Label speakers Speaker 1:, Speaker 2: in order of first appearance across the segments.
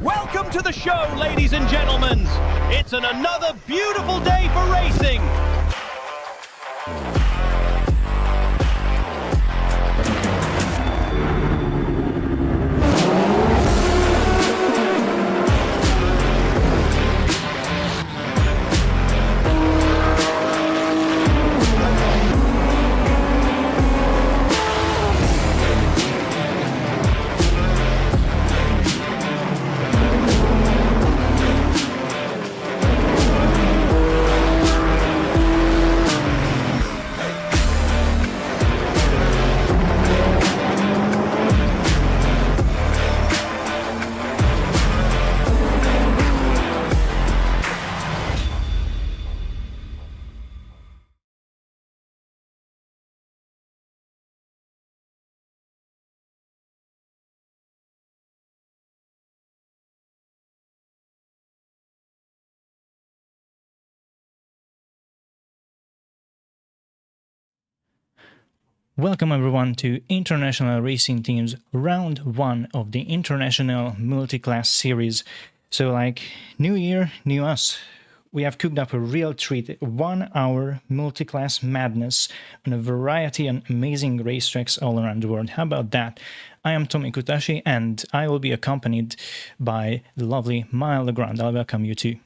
Speaker 1: Welcome to the show, ladies and gentlemen. It's another beautiful day for racing.
Speaker 2: Welcome everyone to International Racing Team's Round 1 of the International Multiclass Series. So like, new year, new us. We have cooked up a real treat, 1 hour multiclass madness on a variety and amazing racetracks all around the world. How about that? I am Tommy Kutashi and I will be accompanied by the lovely Maya Legrand. I'll welcome you too.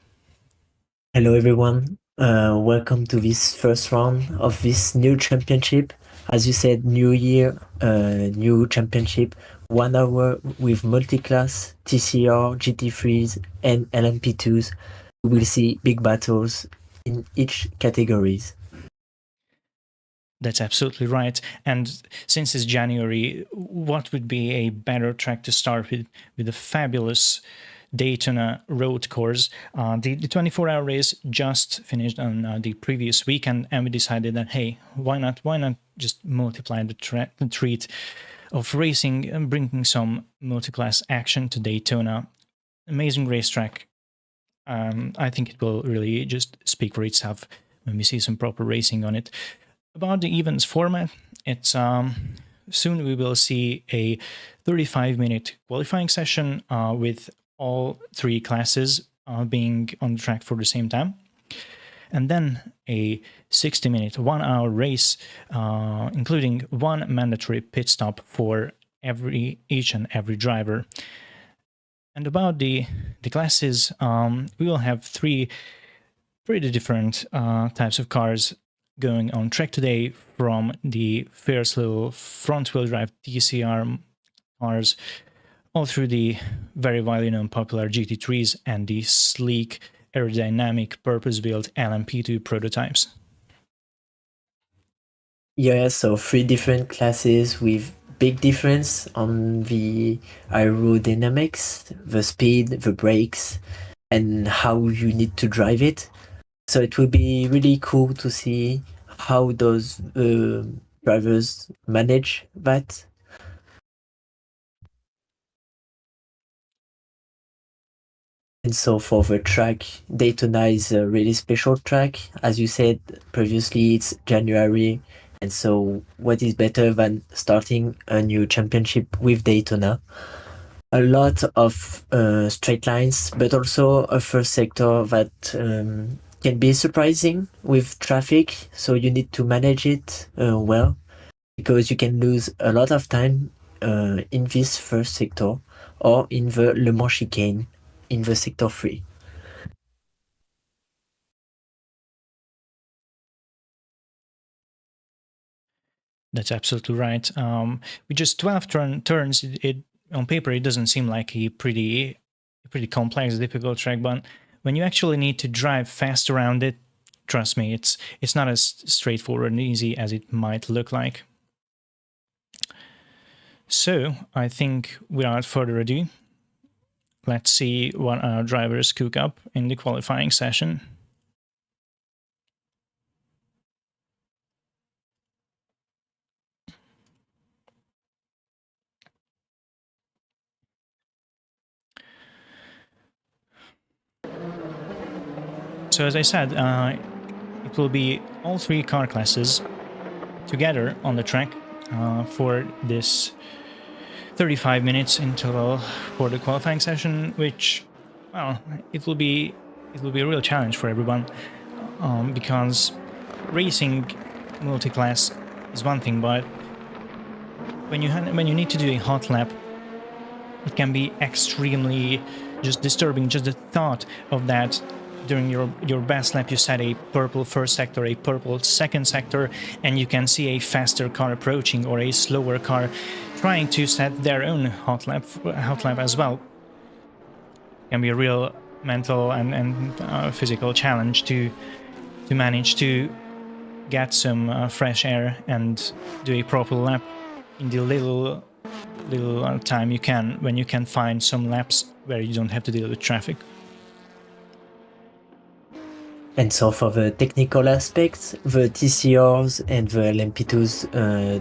Speaker 3: Hello everyone, welcome to this first round of this new championship. As you said, new year, new championship, 1 hour with multiclass, TCR, GT3s and LMP2s. We will see big battles in each categories.
Speaker 2: That's absolutely right. And since it's January, what would be a better track to start with a fabulous Daytona road course? The 24-hour race just finished on the previous weekend, and we decided that, hey, why not just multiply the treat of racing and bringing some multi-class action to Daytona. Amazing racetrack. I think it will really just speak for itself when we see some proper racing on it. About the events format, it's soon we will see a 35-minute qualifying session with all 3 classes being on the track for the same time, and then a 60-minute, 1-hour race, including 1 mandatory pit stop for each and every driver. And about the classes, we will have 3 pretty different types of cars going on track today, from the fierce little front-wheel drive TCR cars all through the very widely known popular GT3s and the sleek, aerodynamic, purpose-built LMP2 prototypes.
Speaker 3: Yeah, so 3 different classes with big difference on the aerodynamics, the speed, the brakes, and how you need to drive it. So it will be really cool to see how those drivers manage that. And so for the track, Daytona is a really special track. As you said previously, it's January. And so what is better than starting a new championship with Daytona? A lot of straight lines, but also a first sector that can be surprising with traffic. So you need to manage it well, because you can lose a lot of time in this first sector or in the Le Mans chicane in the sector 3.
Speaker 2: That's absolutely right. With just 12 turns, it on paper it doesn't seem like a pretty complex, difficult track, but when you actually need to drive fast around it, trust me, it's not as straightforward and easy as it might look like. So I think without further ado, let's see what our drivers cook up in the qualifying session. So as I said, it will be all 3 car classes together on the track for this 35 minutes in total for the qualifying session, which, well, it will be a real challenge for everyone, because racing multiclass is one thing, but when you need to do a hot lap, it can be extremely just disturbing. Just the thought of that. During your best lap, you set a purple first sector, a purple second sector, and you can see a faster car approaching or a slower car trying to set their own hot lap as well. It can be a real mental and physical challenge to manage to get some fresh air and do a proper lap in the little time you can, when you can find some laps where you don't have to deal with traffic.
Speaker 3: And so for the technical aspects, the TCRs and the LMP2s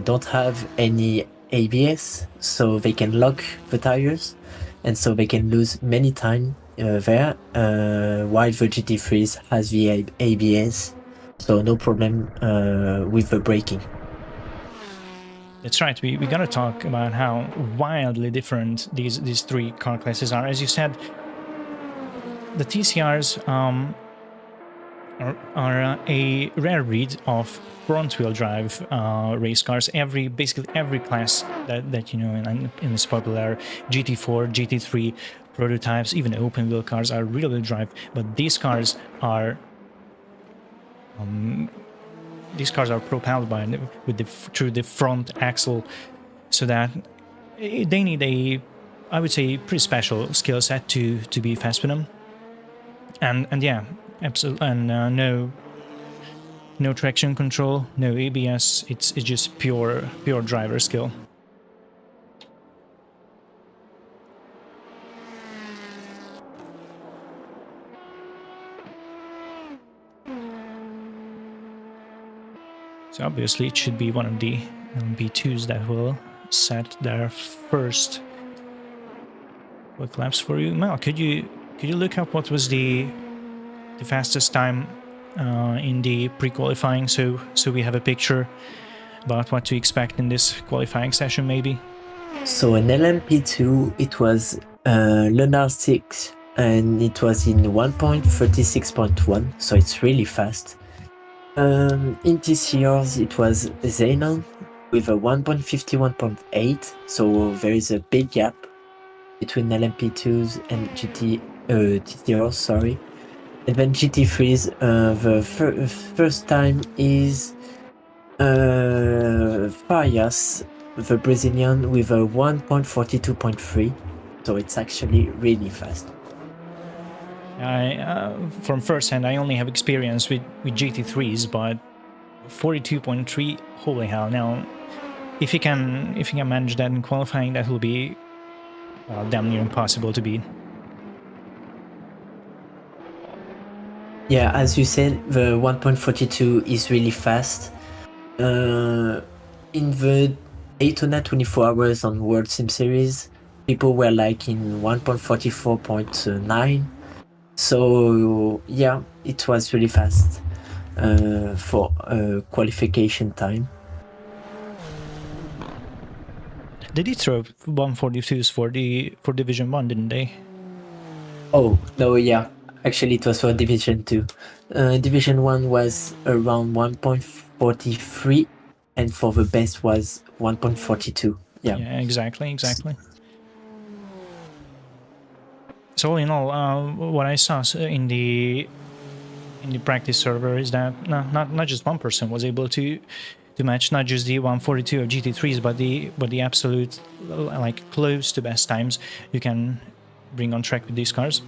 Speaker 3: don't have any ABS, so they can lock the tires, and so they can lose many time there, while the GT3s has the ABS, so no problem with the braking.
Speaker 2: That's right. We gotta talk about how wildly different these three car classes are. As you said, the TCRs are a rare breed of front-wheel drive race cars. Basically every class that you know in this popular GT4, GT3 prototypes, even open-wheel cars are rear-wheel drive. But these cars are propelled through the front axle, so that they need I would say, pretty special skill set to be fast with them. And yeah, absolutely, and no traction control, no ABS. It's just pure driver skill. So obviously it should be one of the B2s that will set their first quick laps for you. Mel, could you look up what was the fastest time in the pre-qualifying, so we have a picture about what to expect in this qualifying session, maybe?
Speaker 3: So an LMP2, it was Lunar 6, and it was in 1.36.1, so it's really fast. In TCRs, it was Xenon with a 1.51.8, so there is a big gap between LMP2s and TCRs, sorry. And then GT3s, the first time is Farias, the Brazilian, with a 1.42.3, so it's actually really fast.
Speaker 2: From first hand, I only have experience with GT3s, but 42.3, holy hell! Now, if you can manage that in qualifying, that will be, well, damn near impossible to beat.
Speaker 3: Yeah, as you said, the 1.42 is really fast. In the Daytona 24 Hours on World Sim Series, people were like in 1.44.9. So yeah, it was really fast for qualification time.
Speaker 2: They did throw 142s for Division 1, didn't they?
Speaker 3: Oh, no, yeah. Actually, it was for Division 2. Division 1 was around 1.43, and for the best was 1.42. Yeah,
Speaker 2: exactly. So all in all, what I saw in the practice server is that not just one person was able to match not just the 142 of GT3s, but the absolute, like, close to best times you can bring on track with these cars.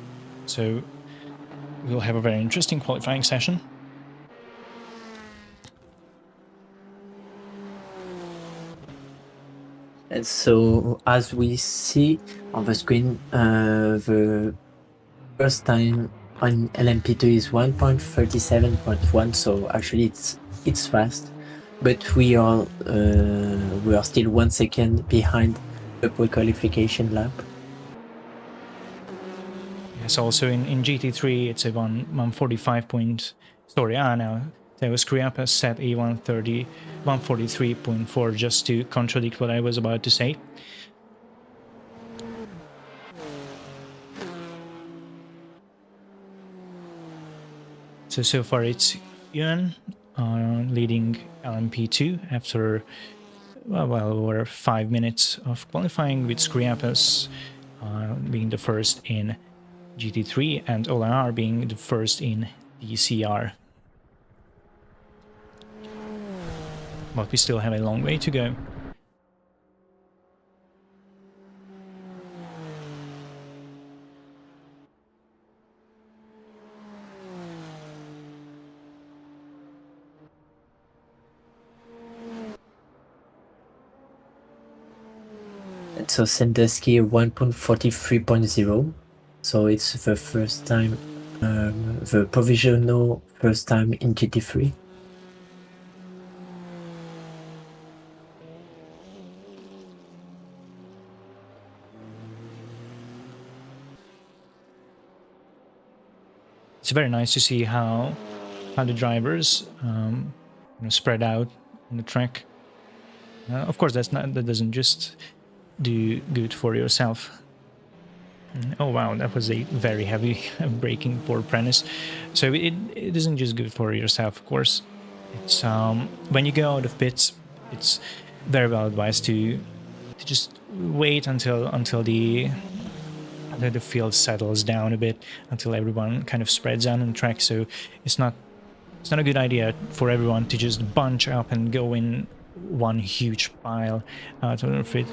Speaker 2: So we'll have a very interesting qualifying session.
Speaker 3: and so as we see on the screen, the first time on LMP2 is 1.37.1, so actually it's fast, but we are still 1 second behind the pre-qualification lap.
Speaker 2: Yes, also in GT3 it's a 145 point. Sorry, no, there was Kriapa set a 143.4, just to contradict what I was about to say. So far it's Yuan leading LMP2 after well over 5 minutes of qualifying, with Skriapis being the first in GT3 and Olanar being the first in DCR. But we still have a long way to go.
Speaker 3: And so Sandusky 1.43.0. So it's the first time, the provisional first time in GT3.
Speaker 2: It's very nice to see how the drivers spread out in the track. Of course, that doesn't just do good for yourself. Oh wow, that was a very heavy braking for Prentice. So it isn't just good for yourself, of course. It's when you go out of pits, it's very well advised to just wait until the field settles down a bit, until everyone kind of spreads out on the track. So it's not a good idea for everyone to just bunch up and go in one huge pile out of the pit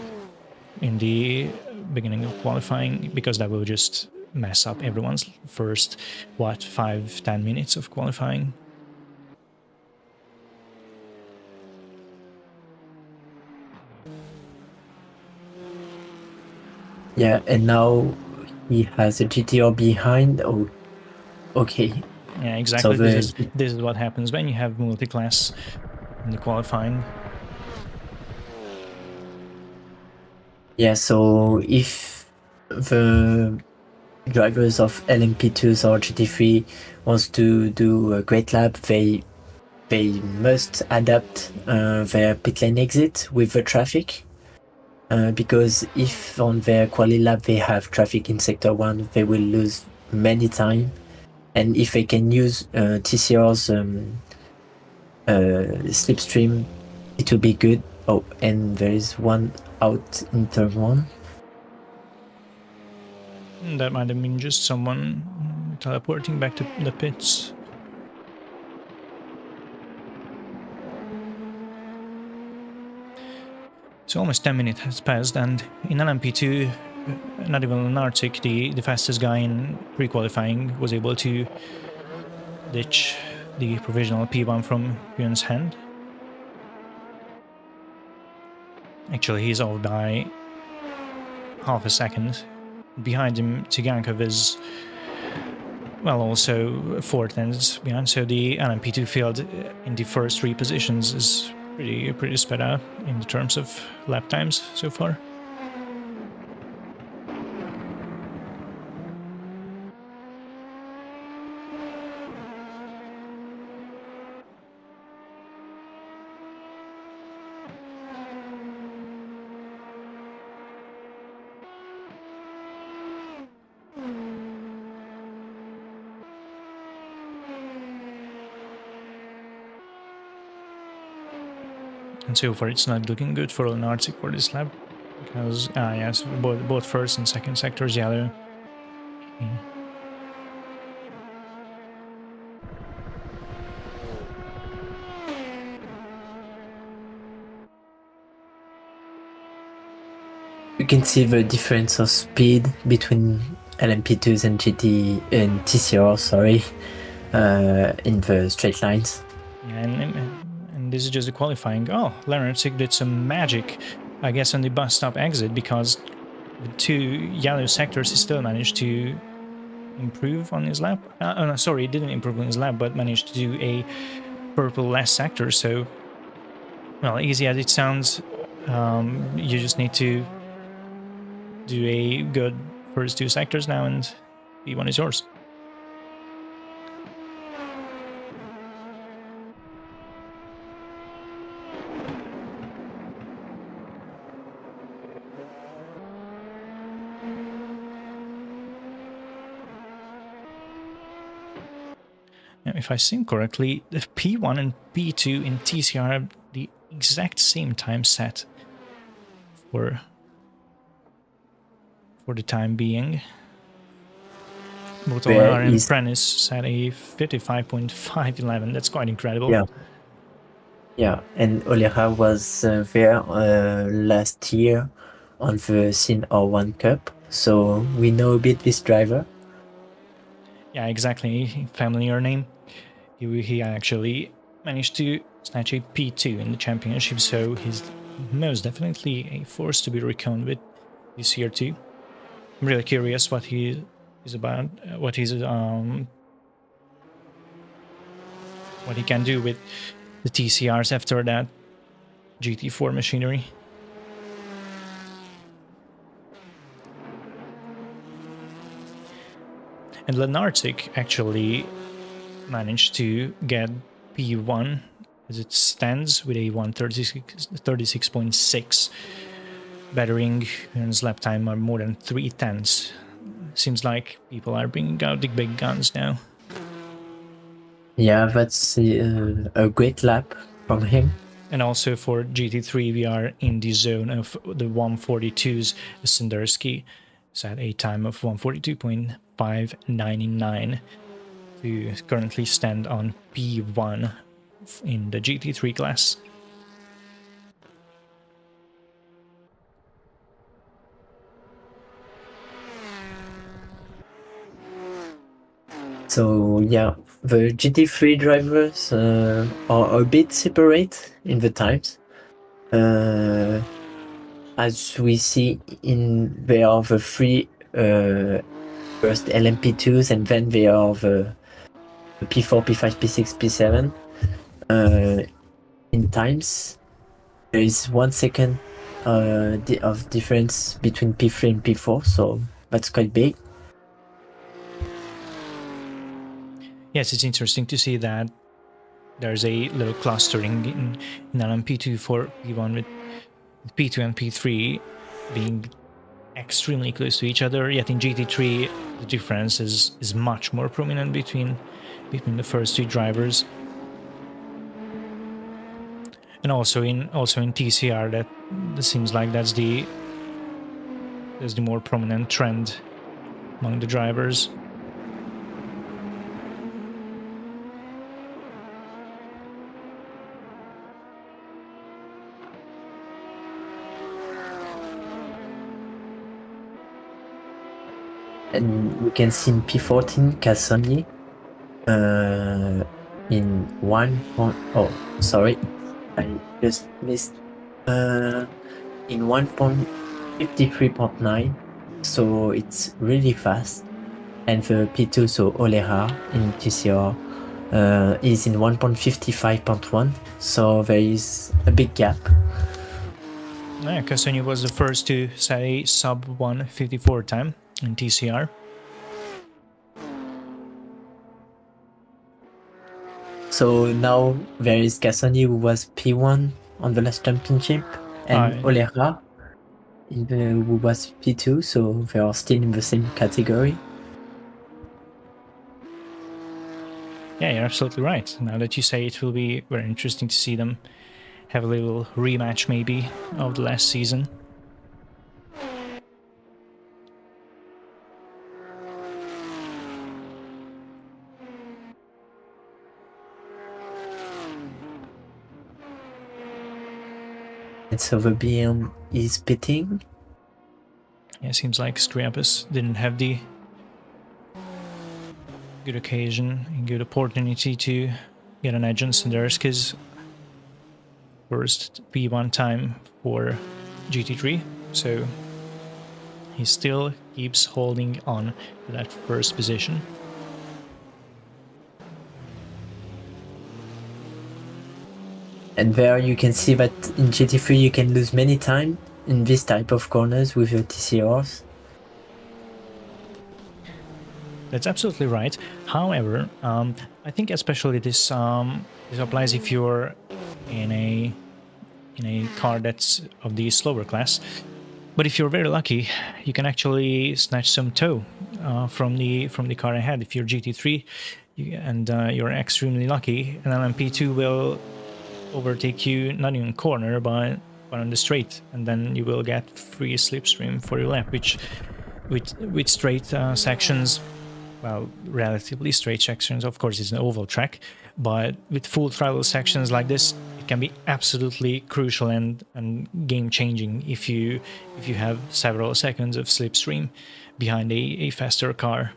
Speaker 2: in the beginning of qualifying, because that will just mess up everyone's first 5-10 minutes of qualifying.
Speaker 3: Yeah, and now he has a GTR behind. Oh, okay.
Speaker 2: Yeah, exactly.
Speaker 3: So
Speaker 2: this is what happens when you have multiclass in the qualifying.
Speaker 3: Yeah, so if the drivers of LMP2s or GT3 wants to do a great lap, they must adapt their pit lane exit with the traffic. Because if on their quali lap they have traffic in sector 1, they will lose many time. And if they can use TCR's slipstream, it will be good. Oh, and there is one out in turn 1.
Speaker 2: That might have been just someone teleporting back to the pits. So almost 10 minutes has passed, and in LMP2, not even an Arctic, the fastest guy in pre-qualifying, was able to ditch the provisional P1 from Yuan's hand. Actually, he's off by half a second. Behind him, Tsigankov is, well, also 4 tenths behind, so the LMP2 field in the first 3 positions is pretty sped out in terms of lap times so far. And so far it's not looking good for an Arctic for this lap, because yes, both first and second sectors yellow. Okay.
Speaker 3: You can see the difference of speed between LMP2s and GT and TCR, sorry, in the straight lines.
Speaker 2: Yeah, and this is just a qualifying. Oh, Leonard Sick did some magic, I guess, on the bus stop exit, because with 2 yellow sectors he still managed to improve on his lap. No, sorry, he didn't improve on his lap, but managed to do a purple less sector. So, well, easy as it sounds, you just need to do a good first 2 sectors now, and P1 is yours. if I see correctly, the P1 and P2 in TCR have the exact same time set for the time being. Both
Speaker 3: Where
Speaker 2: Olear and
Speaker 3: is
Speaker 2: Prentice set a 55.511. That's quite incredible.
Speaker 3: yeah. Yeah, and Oleha was there last year on the Sin R1 Cup, so we know a bit this driver.
Speaker 2: Yeah, exactly. Familiar name. He actually managed to snatch a P2 in the championship, so he's most definitely a force to be reckoned with this year too. I'm really curious what he is about, what he can do with the TCRs after that GT4 machinery. And Lenartic actually managed to get P1 as it stands with a 136.6, bettering his lap time are more than 3/10. Seems like people are bringing out the big guns now.
Speaker 3: Yeah, that's a great lap from him.
Speaker 2: And also for GT3, we are in the zone of the 142s. Sendersky set a time of 142.599 to currently stand on P1 in the GT3 class.
Speaker 3: So yeah, the GT3 drivers are a bit separate in the times. As we see they are the three first LMP2s, and then they are the P4, P5, P6, P7. In times, there is 1 second of difference between P3 and P4, so that's quite big.
Speaker 2: Yes, it's interesting to see that there's a little clustering in LMP2 for P1 with P2 and P3 being extremely close to each other, yet in GT3 the difference is much more prominent between the first two drivers. And also in TCR that seems like that's the more prominent trend among the drivers.
Speaker 3: And we can see in P14 Cassoni in 1. Oh, sorry, I just missed. In 1.53.9, so it's really fast. And the P2, so Oleha in TCR, is in 1.55.1, so there is a big gap.
Speaker 2: Yeah, Cassoni was the first to set a sub 154 time in TCR.
Speaker 3: So now there is Cassoni, who was P1 on the last championship, and Olera who was P2, so they are still in the same category.
Speaker 2: Yeah, you're absolutely right. Now that you say it, will be very interesting to see them have a little rematch maybe of the last season.
Speaker 3: And so the BM is pitting.
Speaker 2: Yeah, it seems like Skriapis didn't have the good occasion and good opportunity to get an edge on Sendersky's first P1 time for GT3, so he still keeps holding on to that first position.
Speaker 3: And there you can see that in GT3 you can lose many time in this type of corners with your TCRs.
Speaker 2: That's absolutely right. However, I think especially this applies if you're in a car that's of the slower class. But if you're very lucky, you can actually snatch some toe from the car ahead. If you're GT3, you're extremely lucky, an LMP2 will overtake you not in corner but on the straight, and then you will get free slipstream for your lap, which with straight sections, well, relatively straight sections, of course it's an oval track, but with full throttle sections like this, it can be absolutely crucial and game changing if you have several seconds of slipstream behind a faster car.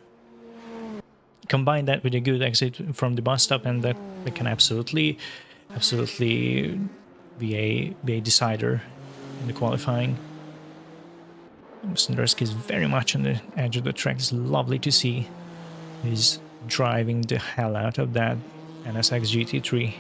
Speaker 2: Combine that with a good exit from the bus stop, and that can absolutely be a decider in the qualifying. Snderski is very much on the edge of the track. It's lovely to see. He's driving the hell out of that NSX GT3.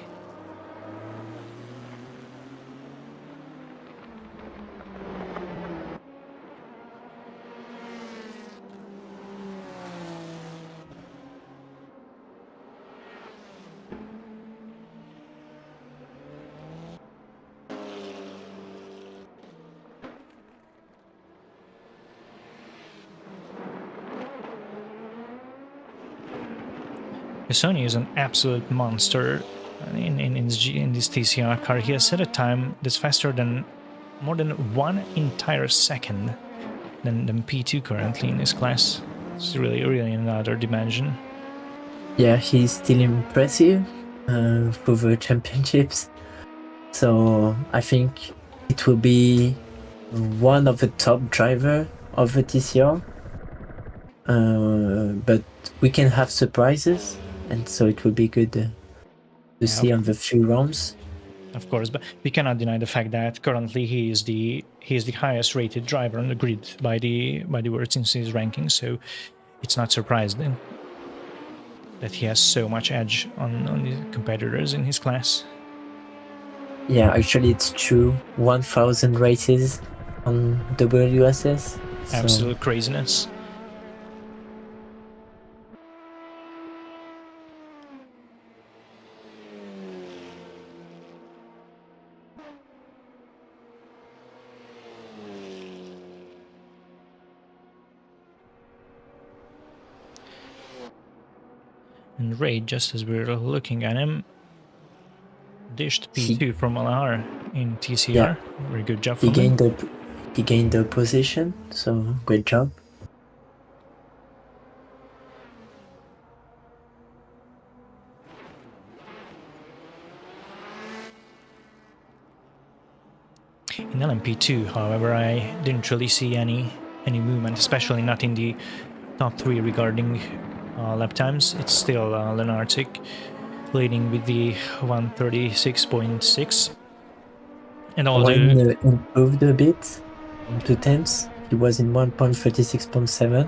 Speaker 2: Sony is an absolute monster in this TCR car. He has set a time that's faster than more than 1 entire second than P2 currently in this class. It's really another dimension.
Speaker 3: Yeah, he's still impressive for the championships. So I think it will be one of the top driver of the TCR. But we can have surprises, and so it will be good to see on the few rounds.
Speaker 2: Of course, but we cannot deny the fact that currently he is the highest rated driver on the grid by the World Series rankings. So it's not surprising that he has so much edge on the competitors in his class.
Speaker 3: Yeah, actually it's true. 1,000 races on WSS.
Speaker 2: Absolute craziness. And Ray, just as we were looking at him, dished P2 from Alahar in TCR. Yeah. Very good job from him.
Speaker 3: He gained the position, so great job.
Speaker 2: In LMP2, however, I didn't really see any movement, especially not in the top 3 regarding lap times. It's still Lenartic leading with the 136.6. And although
Speaker 3: improved a bit in 2 times, he was in 1.36.7,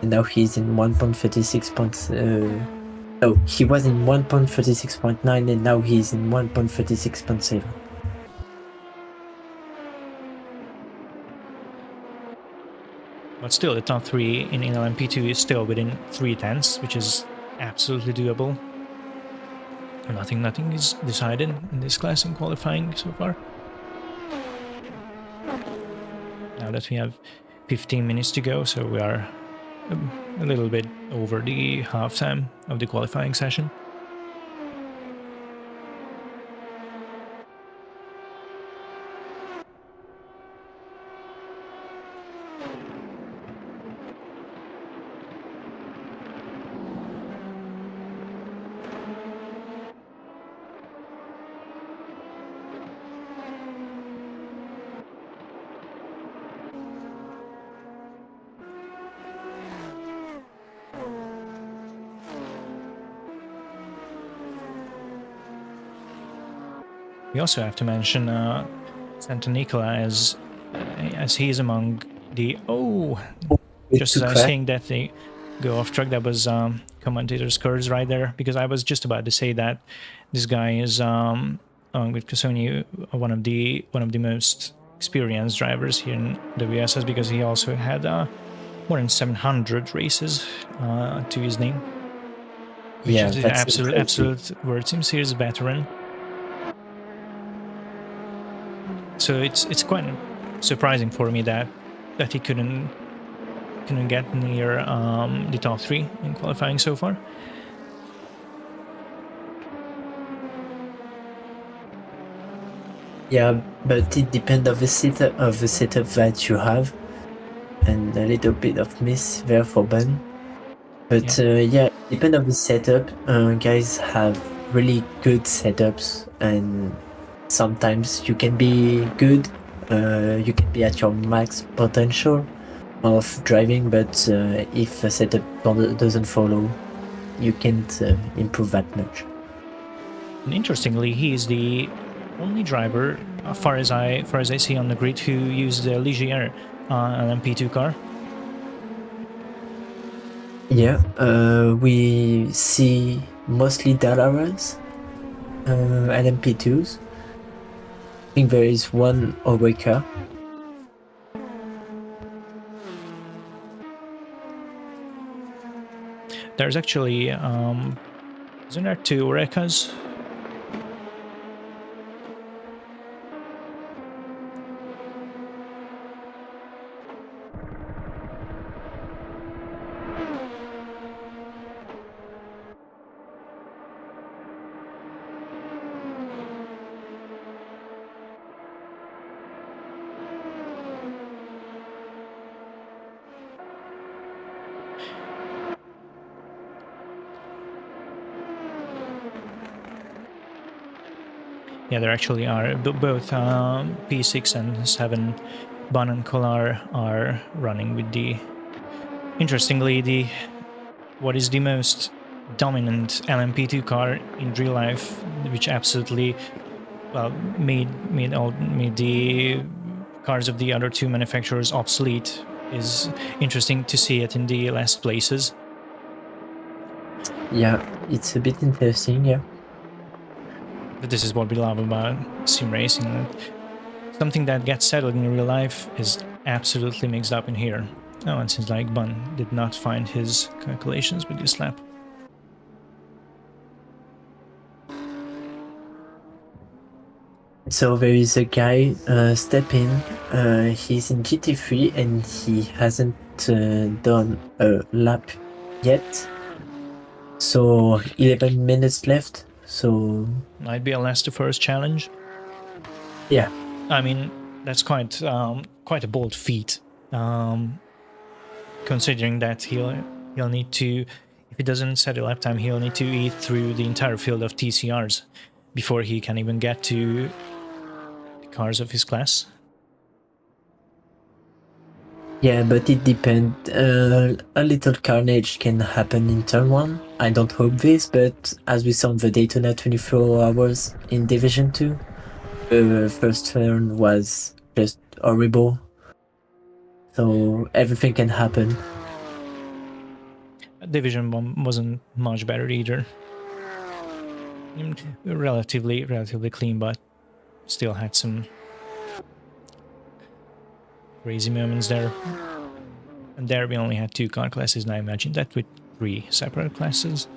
Speaker 3: and now he's in 1.36. No, he was in 1.36.9, and now he's in 1.36.7.
Speaker 2: But still, the top 3 in LMP2 is still within 3 tenths, which is absolutely doable. Nothing is decided in this class in qualifying so far. Now that we have 15 minutes to go, so we are a little bit over the halftime of the qualifying session. We also have to mention Santa Nicola as he is among the just as I was saying that they go off track. That was commentator's curse right there, because I was just about to say that this guy is with Casoni one of the most experienced drivers here in WSS, because he also had more than 700 races to his name, which is an absolute World Series veteran. So it's quite surprising for me that he couldn't get near the top 3 in qualifying so far.
Speaker 3: Yeah, but it depends of the setup that you have, and a little bit of miss there for Ben. But yeah, depend of the setup. Guys have really good setups, and sometimes you can be good. You can be at your max potential of driving, but if the setup doesn't follow, you can't improve that much.
Speaker 2: And interestingly, he is the only driver, as far as I see on the grid, who used the Ligier LMP2 car.
Speaker 3: Yeah, we see mostly Dalaras, LMP2s. I think there is one away car.
Speaker 2: There's actually, isn't there two Orecas? Yeah, there actually are. Both P6 and 7, Ban and Kolar are running with the... Interestingly, what is the most dominant LMP2 car in real life, which absolutely, well, made the cars of the other two manufacturers obsolete, is interesting to see it in the last places.
Speaker 3: Yeah, it's a bit interesting, yeah.
Speaker 2: But this is what we love about sim racing. Something that gets settled in real life is absolutely mixed up in here. Oh, and seems like Bun did not find his calculations with this lap.
Speaker 3: So there is a guy stepping. He's in GT3 and he hasn't done a lap yet. So 11 minutes left. So
Speaker 2: Might be a last to first challenge.
Speaker 3: yeah,
Speaker 2: I mean, that's quite a bold feat, considering that he'll need to, if he doesn't set a lap time, he'll need to eat through the entire field of TCRs before he can even get to the cars of his class.
Speaker 3: yeah, but it depends. A little carnage can happen in turn 1. I don't hope this, but as we saw in the Daytona 24 hours in Division 2, the first turn was just horrible. So everything can happen.
Speaker 2: Division 1 wasn't much better either. Relatively clean, but still had some crazy moments there. And there we only had 2 car classes, and I imagine that with 3 separate classes.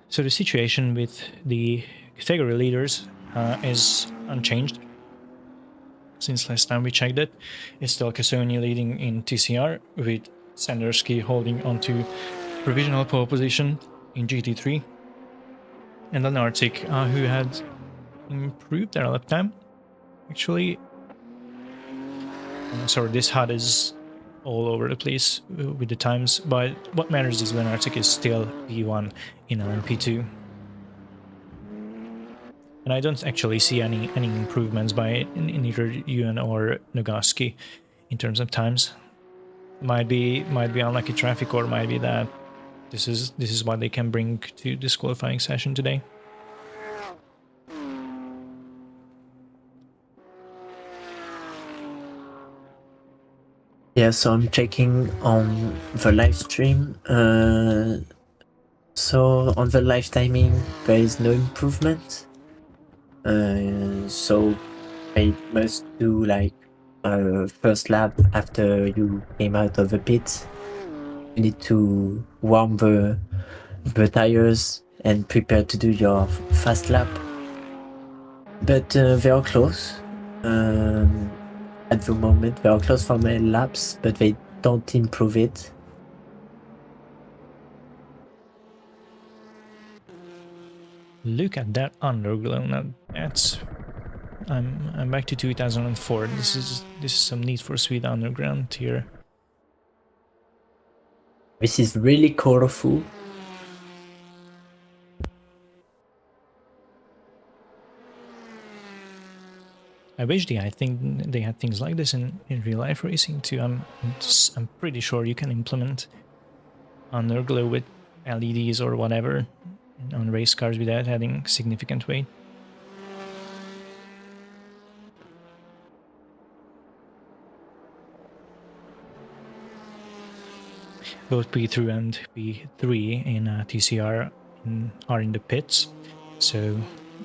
Speaker 2: So the situation with the category leaders is unchanged since last time we checked it. It's still Kasoni leading in TCR, with Sandersky holding onto provisional pole position in GT3. And then Arctic, who had improved their lap time. Actually, sorry, this HUD is all over the place with the times, but what matters is when Arctic is still P1 in LMP2. And I don't actually see any improvements by in either Yuan or Nogoski in terms of times. Might be unlucky traffic, or might be that this is what they can bring to this qualifying session today.
Speaker 3: Yeah, so I'm checking on the live stream. So on the live timing, there is no improvement. So I must do like first lap after you came out of the pit. You need to warm the tires and prepare to do your fast lap. But they are close. At the moment, they are close for my laps, but they don't improve it.
Speaker 2: Look at that underglow. Now that's I'm back to 2004. This is some Need for Speed Underground here.
Speaker 3: This is really colorful.
Speaker 2: I wish I think they had things like this in real life racing too. I'm pretty sure you can implement underglow with LEDs or whatever on race cars without adding significant weight. Both P2 and P3 in TCR are in the pits, so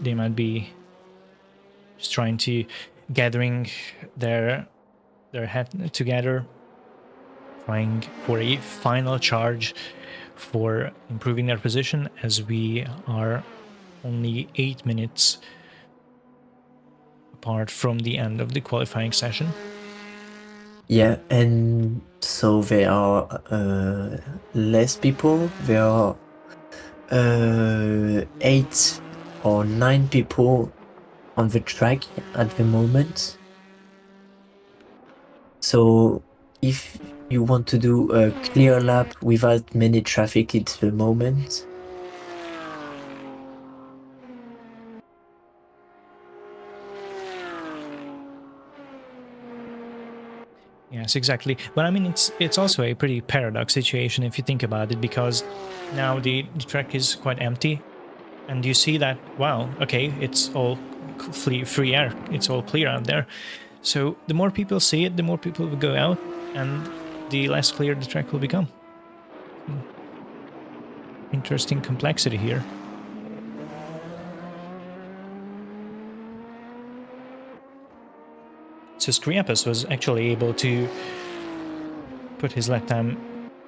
Speaker 2: they might be just trying to gathering their head together, trying for a final charge for improving their position, as we are only 8 minutes apart from the end of the qualifying session.
Speaker 3: Yeah, and so there are less people. There are 8 or 9 people on the track at the moment. So if you want to do a clear lap without many traffic at the moment,
Speaker 2: Yes, exactly. But I mean, it's also a pretty paradox situation if you think about it, because now the track is quite empty, and you see that, wow, okay, it's all free air, it's all clear out there. So the more people see it, the more people will go out, and the less clear the track will become. Interesting complexity here. So Skriapis was actually able to put his lap time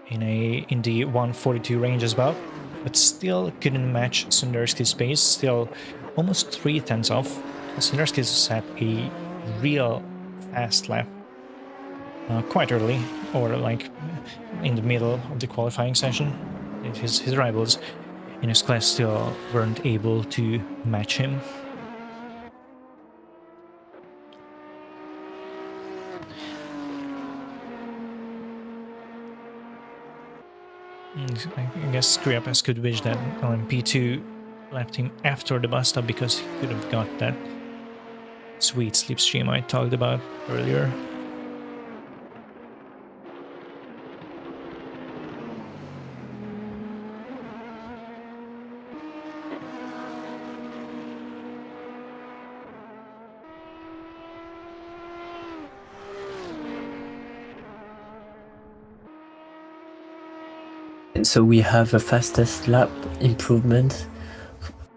Speaker 2: in the 142 range as well, but still couldn't match Sunderski's pace, still almost 3/10 off. Sunderski set a real fast lap quite early, or like in the middle of the qualifying session. His rivals in his class still weren't able to match him. I guess Skriapis could wish that LMP2 left him after the bus stop, because he could have got that sweet slipstream I talked about earlier.
Speaker 3: and so we have a fastest lap improvement,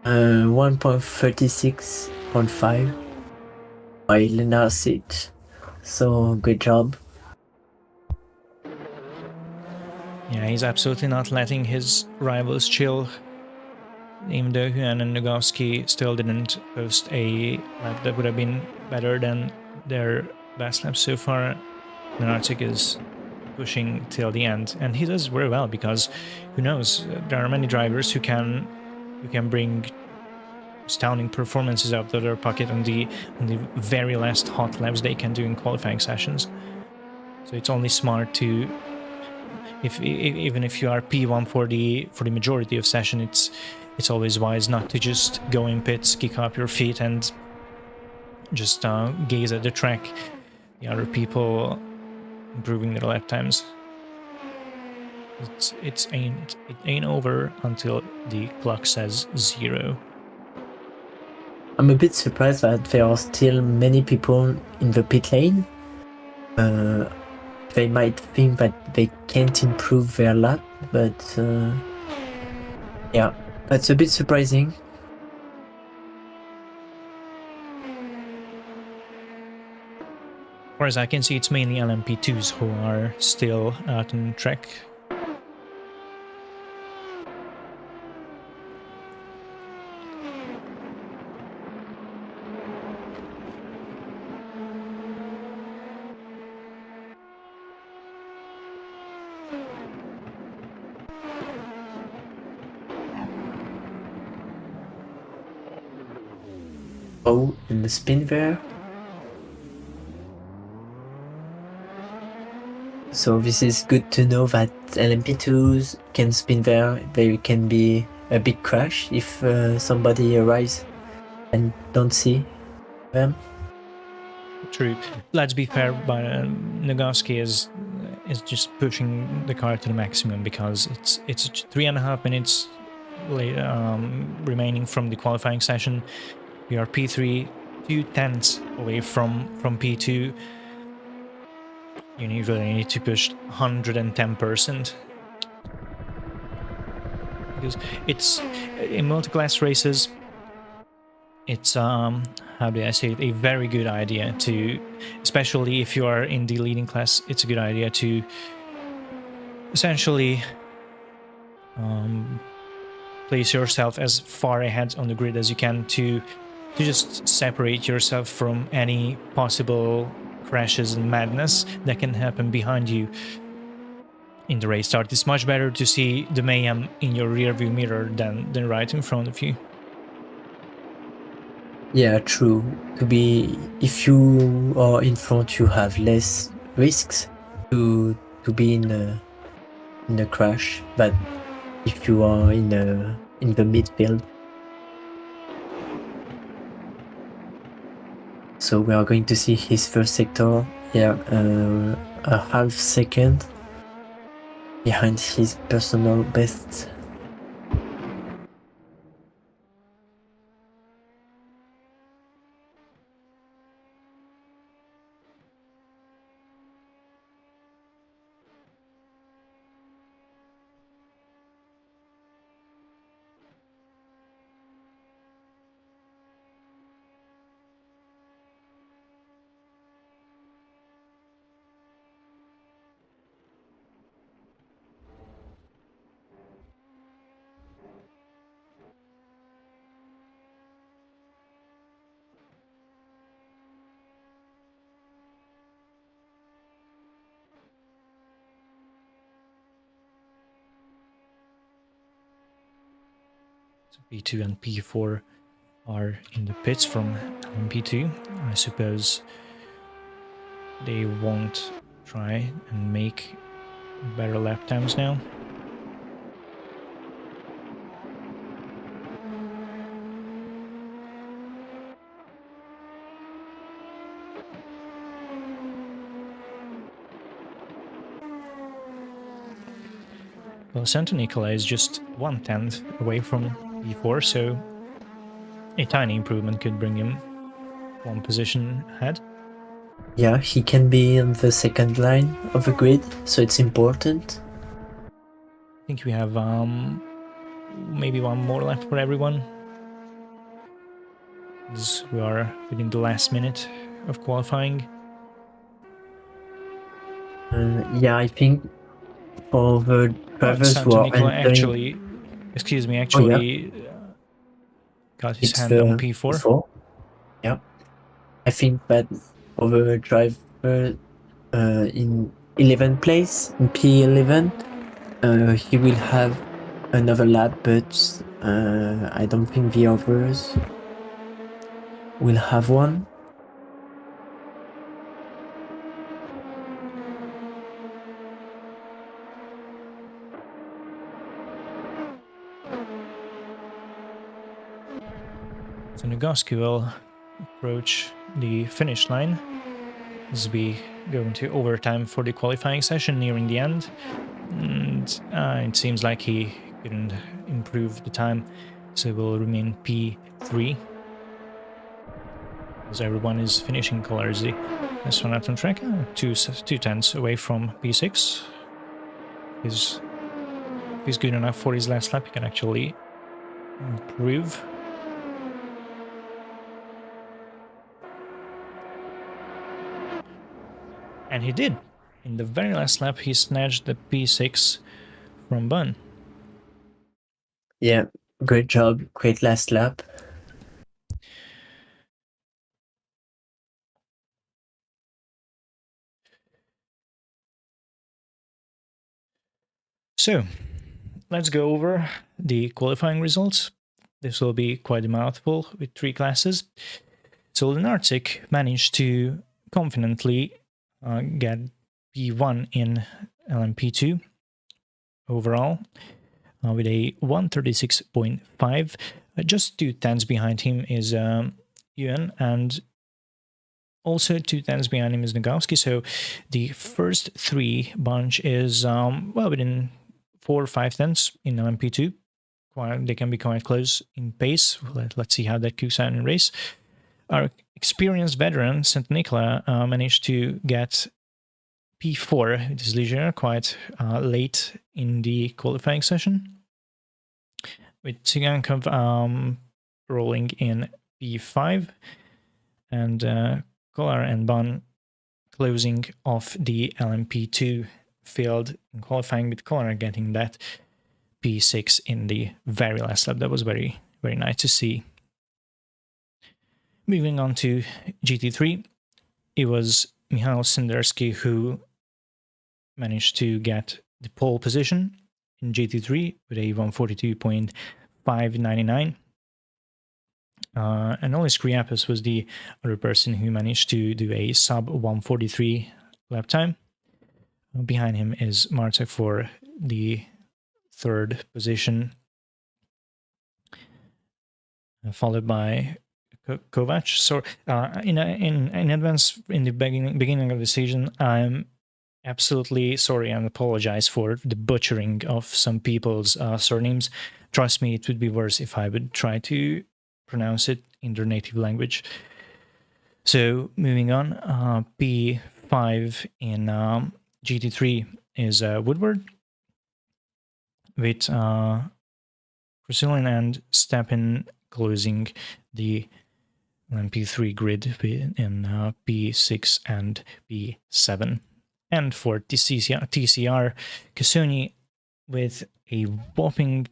Speaker 3: 1.36.5 by Lenarsic. So good job.
Speaker 2: Yeah, he's absolutely not letting his rivals chill. Even though Huan and Nogowski still didn't post a lap that would have been better than their best lap so far, Lenarsic is pushing till the end, and he does very well, because who knows, there are many drivers who can bring astounding performances out of their pocket on the very last hot laps they can do in qualifying sessions. So it's only smart to, even if you are P1 for the majority of session, it's always wise not to just go in pits, kick up your feet, and just gaze at the track. The other people improving their lap times. It ain't over until the clock says 0.
Speaker 3: I'm a bit surprised that there are still many people in the pit lane. They might think that they can't improve their lap, but yeah, that's a bit surprising.
Speaker 2: As far as I can see, it's mainly LMP2s who are still out on the track.
Speaker 3: Oh, and the spin there. So this is good to know that LMP2s can spin there. There can be a big crash if somebody arrives and don't see them.
Speaker 2: True. Let's be fair, but Nagoski is just pushing the car to the maximum because it's 3.5 minutes remaining from the qualifying session. We are P3, 2/10 away from P2. You really need to push 110%. Because it's in multiclass races, it's how do I say it, a very good idea to, especially if you are in the leading class, it's a good idea to essentially place yourself as far ahead on the grid as you can to just separate yourself from any possible crashes and madness that can happen behind you in the race start. It's much better to see the mayhem in your rear view mirror than right in front of you.
Speaker 3: Yeah, true. If you are in front, you have less risks to be in a crash. But if you are in the midfield, so we are going to see his first sector. Yeah, a half second behind his personal best.
Speaker 2: So P2 and P4 are in the pits from P2. I suppose they won't try and make better lap times now. Well, Santa Nicola is just 1/10 away from P4, so a tiny improvement could bring him one position ahead.
Speaker 3: Yeah, he can be on the second line of the grid, so it's important.
Speaker 2: I think we have maybe one more left for everyone. As we are within the last minute of qualifying.
Speaker 3: Yeah, I think for the drivers who
Speaker 2: Santa
Speaker 3: are
Speaker 2: Nicola
Speaker 3: entering,
Speaker 2: actually got his
Speaker 3: it's
Speaker 2: hand on
Speaker 3: the
Speaker 2: P4.
Speaker 3: P4. Yeah, I think that for the driver in 11th place in P11, he will have another lap, but I don't think the others will have one.
Speaker 2: So Nagoski will approach the finish line as we go into overtime for the qualifying session nearing the end. And it seems like he couldn't improve the time, so will remain P3. As everyone is finishing colors. This one out on track, 2/10 away from P6. If he's good enough for his last lap, he can actually improve. And he did. In the very last lap, he snatched the P6 from Bun.
Speaker 3: Yeah, great job, great last lap.
Speaker 2: So, let's go over the qualifying results. This will be quite a mouthful with 3 classes. So Lenartic managed to confidently get P1 in LMP2 overall with a 136.5. Just 2 tenths behind him is Yuan, and also 2 tenths behind him is Nogowski. So the first three bunch is well within 4 or 5 tenths in LMP2. They can be quite close in pace. Let's see how that cooks out in race. Our experienced veteran, St. Nicola, managed to get P4 with his Ligier quite late in the qualifying session, with Tsigankov rolling in P5, and Kolar and Ban closing off the LMP2 field in qualifying, with Kolar getting that P6 in the very last lap. That was very, very nice to see. Moving on to GT3, it was Michał Sendersky who managed to get the pole position in GT3 with a 142.599. And Olis Kriapis was the other person who managed to do a sub 143 lap time. Behind him is Marta for the third position, followed by Kovac. So in advance, in the beginning of the season, I'm absolutely sorry and apologize for the butchering of some people's surnames. Trust me, it would be worse if I would try to pronounce it in their native language. So moving on, P5 in GT3 is Woodward, with Krasilin and Stepin closing the LMP3 grid in P6 and P7. And for TCR, Kasuni with a whopping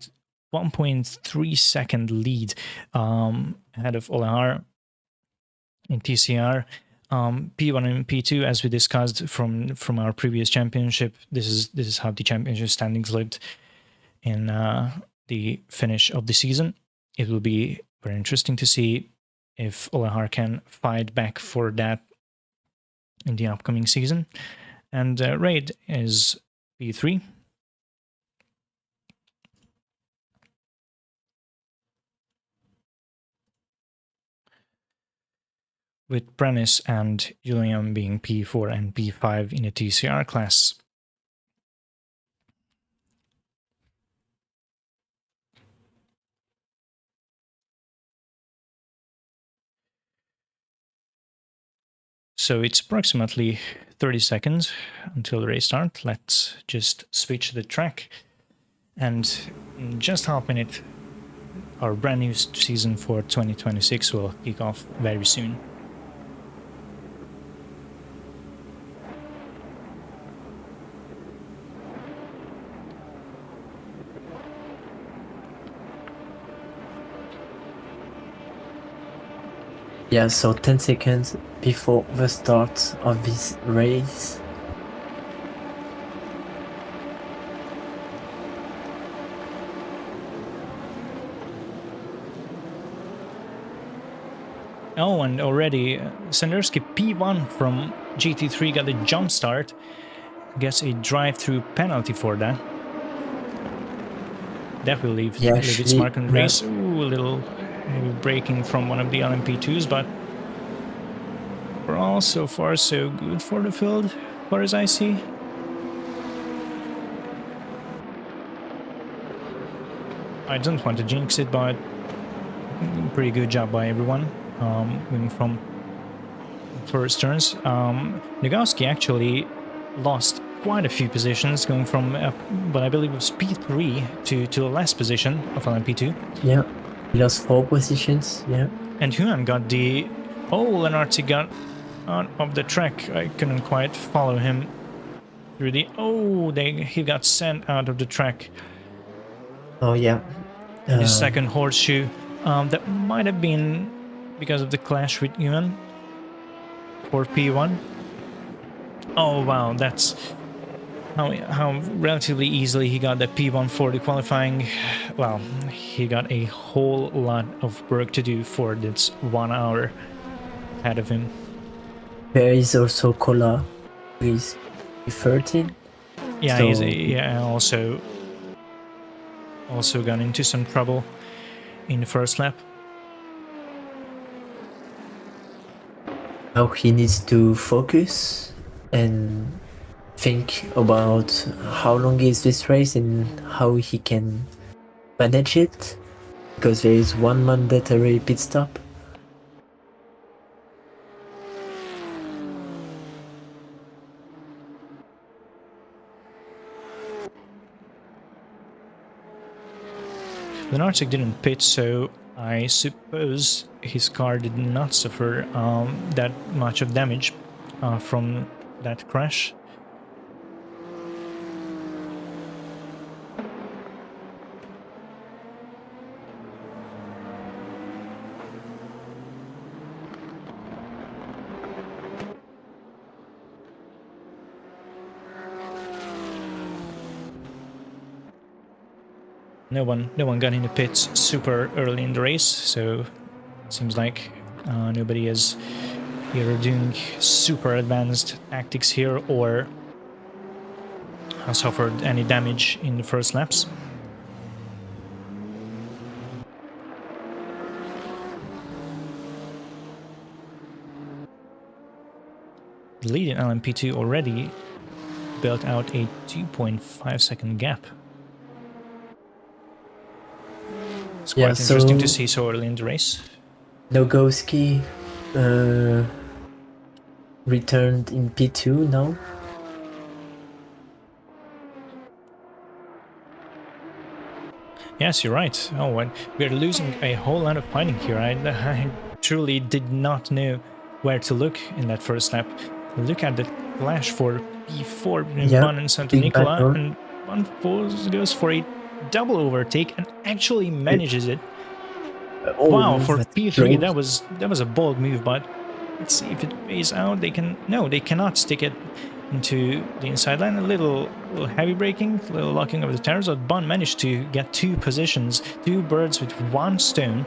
Speaker 2: 1.3 second lead ahead of Olehar in TCR. P1 and P2, as we discussed from our previous championship, this is how the championship standings looked in the finish of the season. It will be very interesting to see if Olehar can fight back for that in the upcoming season. And Raid is P3. With Brenis and Julian being P4 and P5 in the TCR class. So it's approximately 30 seconds until the race start. Let's just switch the track. And in just half a minute, our brand new season for 2026 will kick off very soon.
Speaker 3: Yeah, so 10 seconds before the start of this race.
Speaker 2: Oh, and already Sendersky P1 from GT3 got a jump start. Gets a drive-through penalty for that. That will leave its mark on the race. Ooh, a little braking from one of the LMP2s, but overall, so far, so good for the field, as far as I see. I don't want to jinx it, but pretty good job by everyone, winning from first turns. Nogowski actually lost quite a few positions, going from what I believe was P3 to the last position of LMP2.
Speaker 3: Yeah. He lost 4 positions, yeah.
Speaker 2: And Huan got the... Oh, Lenarty got out of the track. I couldn't quite follow him through the... Oh, he got sent out of the track.
Speaker 3: Oh, yeah.
Speaker 2: His second horseshoe. That might have been because of the clash with Huan for P1. Oh, wow, that's... How relatively easily he got the P1 for the qualifying. Well, he got a whole lot of work to do for this 1 hour. ahead of him.
Speaker 3: There is also Kola, who is 13.
Speaker 2: Yeah,
Speaker 3: so,
Speaker 2: also got into some trouble in the first lap.
Speaker 3: now he needs to focus and think about how long is this race and how he can manage it, because there is one mandatory pit stop.
Speaker 2: The Arctic didn't pit, so I suppose his car did not suffer that much of damage from that crash. No one got in the pits super early in the race, so it seems like nobody is either doing super advanced tactics here or has suffered any damage in the first laps. The lead in LMP2 already built out a 2.5 second gap. It's quite interesting to see so early in the race.
Speaker 3: Nogowski returned in P2 now.
Speaker 2: Yes, you're right. Oh, and we're losing a whole lot of fighting here. I truly did not know where to look in that first lap. Look at the clash for P4 in Ban and Santa Nicola, and Ban goes for a double overtake and actually manages it. Wow, for P3 great. that was a bold move, but let's see if it pays out. They cannot stick it into the inside line. A little heavy braking, a little locking of the tires, but Ban managed to get two positions, two birds with one stone.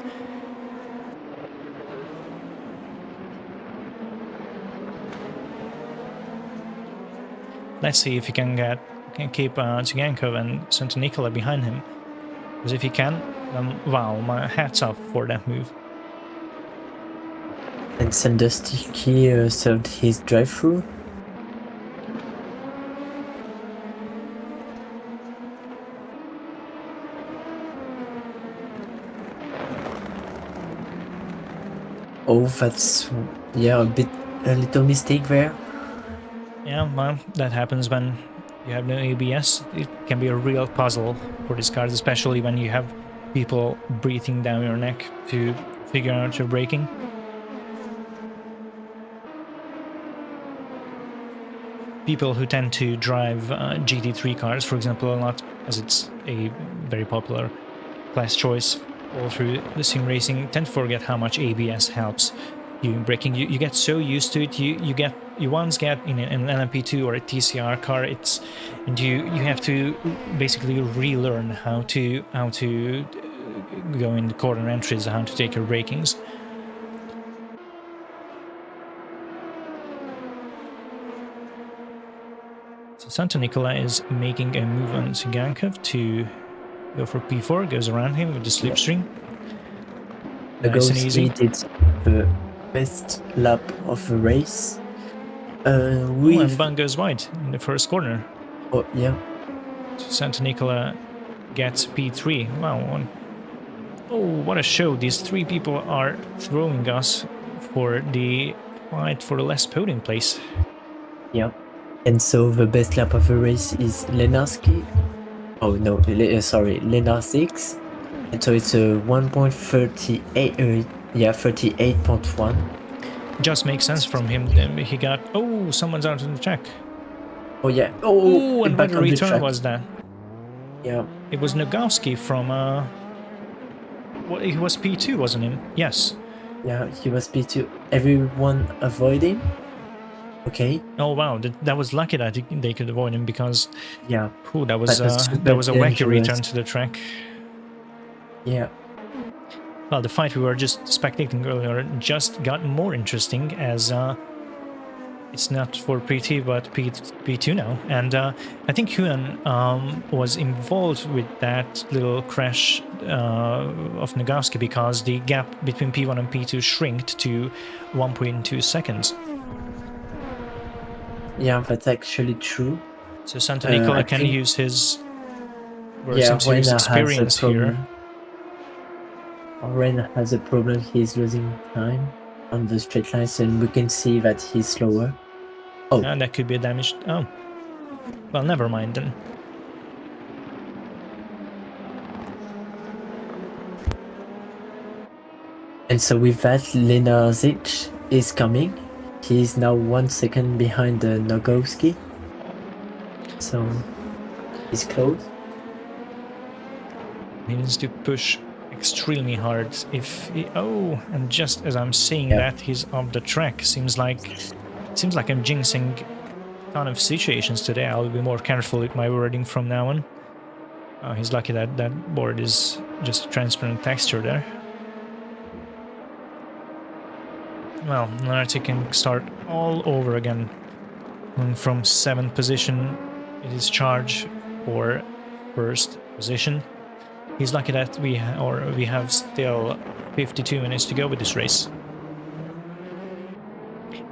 Speaker 2: Let's see if he can keep Tsigankov and Santa Nicola behind him. Because if he can, then wow, my hats off for that move.
Speaker 3: And Sandusky served his drive-through. Oh, that's a little mistake there.
Speaker 2: Yeah, well, that happens when you have no ABS. It can be a real puzzle for these cars, especially when you have people breathing down your neck to figure out your braking. People who tend to drive GT3 cars, for example, a lot, as it's a very popular class choice all through the sim racing, tend to forget how much ABS helps you in braking. You get so used to it. You once get in an LMP2 or a TCR car, and you have to basically relearn how to go in the corner entries, how to take your brakings. So Santa Nicola is making a move on Tsigankov to go for P4, goes around him with the slipstream. Nice and easy.
Speaker 3: Did the best lap of the race.
Speaker 2: And Ban goes wide in the first corner.
Speaker 3: Oh, yeah.
Speaker 2: So Santa Nicola gets P3. Wow. Oh, what a show. These three people are throwing us for the fight for the last podium place.
Speaker 3: Yeah. And so the best lap of the race is Lenarski. Oh, no, Lenar 6. And so it's a 1.38, 38.1.
Speaker 2: Just makes sense from him. He got, someone's out on the track.
Speaker 3: Oh, yeah.
Speaker 2: Oh, and what a return was that?
Speaker 3: Yeah.
Speaker 2: It was Nogowski from, he was P2, wasn't he? Yes.
Speaker 3: Yeah, he was P2. Everyone avoiding. Okay.
Speaker 2: Oh wow, that was lucky that they could avoid him, because
Speaker 3: yeah,
Speaker 2: that was a wacky return to the track.
Speaker 3: Yeah.
Speaker 2: well, the fight we were just spectating earlier just got more interesting as it's not for P2 but P2 now, and I think Huan was involved with that little crash of Nagowski because the gap between P1 and P2 shrinked to 1.2 seconds.
Speaker 3: Yeah, that's actually true.
Speaker 2: So Santa Nicola can use his experience here.
Speaker 3: Ren has a problem, he's losing time on the straight lines, and we can see that he's slower. Oh.
Speaker 2: And that could be a damaged... Oh. Well, never mind then.
Speaker 3: And so with that, Lenarzic is coming. He is now 1 second behind Nogowski. So he's close.
Speaker 2: He needs to push extremely hard if he... Oh, and just as I'm seeing that, he's off the track. Seems like I'm jinxing a ton of situations today. I'll be more careful with my wording from now on. He's lucky that that board is just a transparent texture there. Well, Narati can start all over again. From 7th position, it is charge for 1st position. He's lucky that we have still 52 minutes to go with this race.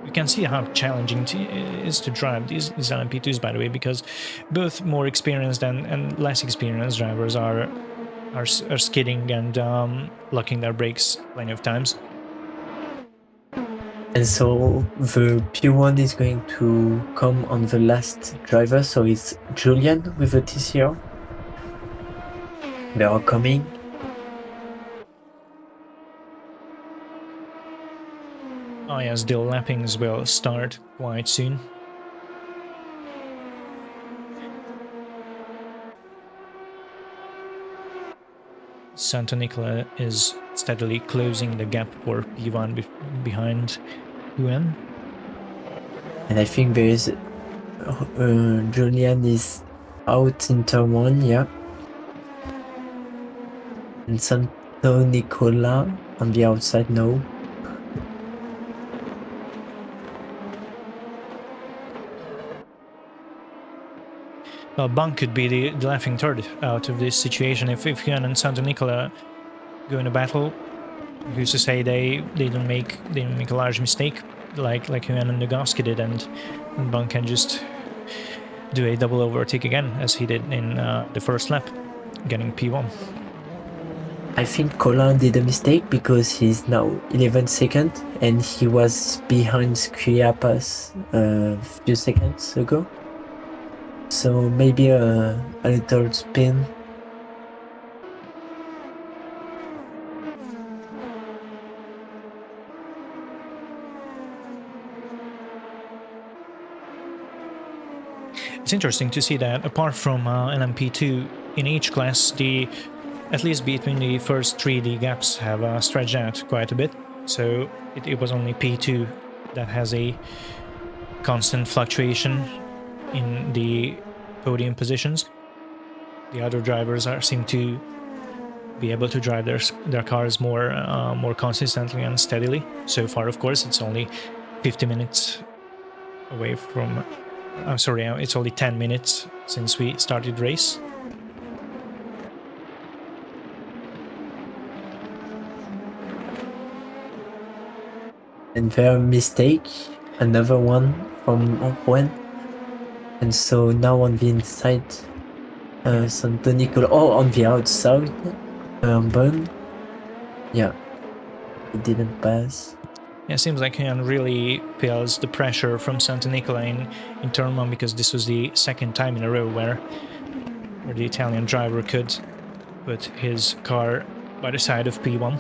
Speaker 2: You can see how challenging it is to drive these LMP2s, by the way, because both more experienced and less experienced drivers are skidding and locking their brakes plenty of times.
Speaker 3: And so the P1 is going to come on the last driver, so it's Julian with the TCR. They are coming.
Speaker 2: Oh yes, the lappings will start quite soon. Santa Nicola is steadily closing the gap for P1 behind Yuan.
Speaker 3: And I think there is Julian is out in turn 1, yeah. And Santa Nicola on the outside, no.
Speaker 2: Well, Bunk could be the laughing third out of this situation if Yuan and Santa Nicola go in a battle. Who's to say they don't make a large mistake like Yuan and Nagowski did, and Bunk can just do a double overtake again as he did in the first lap, getting P1.
Speaker 3: I think Colin did a mistake because he's now 11 seconds and he was behind Skriapas a few seconds ago. So maybe a little spin.
Speaker 2: It's interesting to see that apart from LMP2 in each class, at least between the first 3 the gaps have stretched out quite a bit. So it was only P2 that has a constant fluctuation in the podium positions. The other drivers seem to be able to drive their cars more consistently and steadily. So far, of course, it's only 50 minutes away from... I'm sorry, it's only 10 minutes since we started the race.
Speaker 3: And their mistake, another one from Juan. And so now on the inside, Santa Nicola, on the outside, Bun. Yeah, it didn't pass.
Speaker 2: Yeah, it seems like Yuan really feels the pressure from Santa Nicola in turn 1, because this was the 2nd time in a row where the Italian driver could put his car by the side of P1.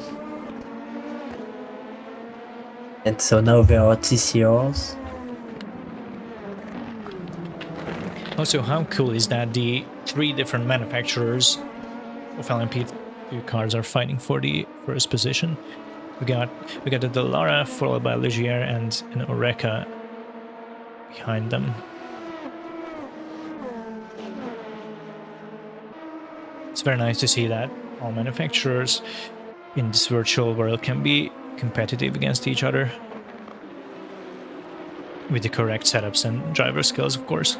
Speaker 3: And so now there are TCRs.
Speaker 2: Also, how cool is that the 3 different manufacturers of LMP2 cars are fighting for the 1st position? We got the Dallara followed by Ligier and an Oreca behind them. It's very nice to see that all manufacturers in this virtual world can be competitive against each other. With the correct setups and driver skills, of course.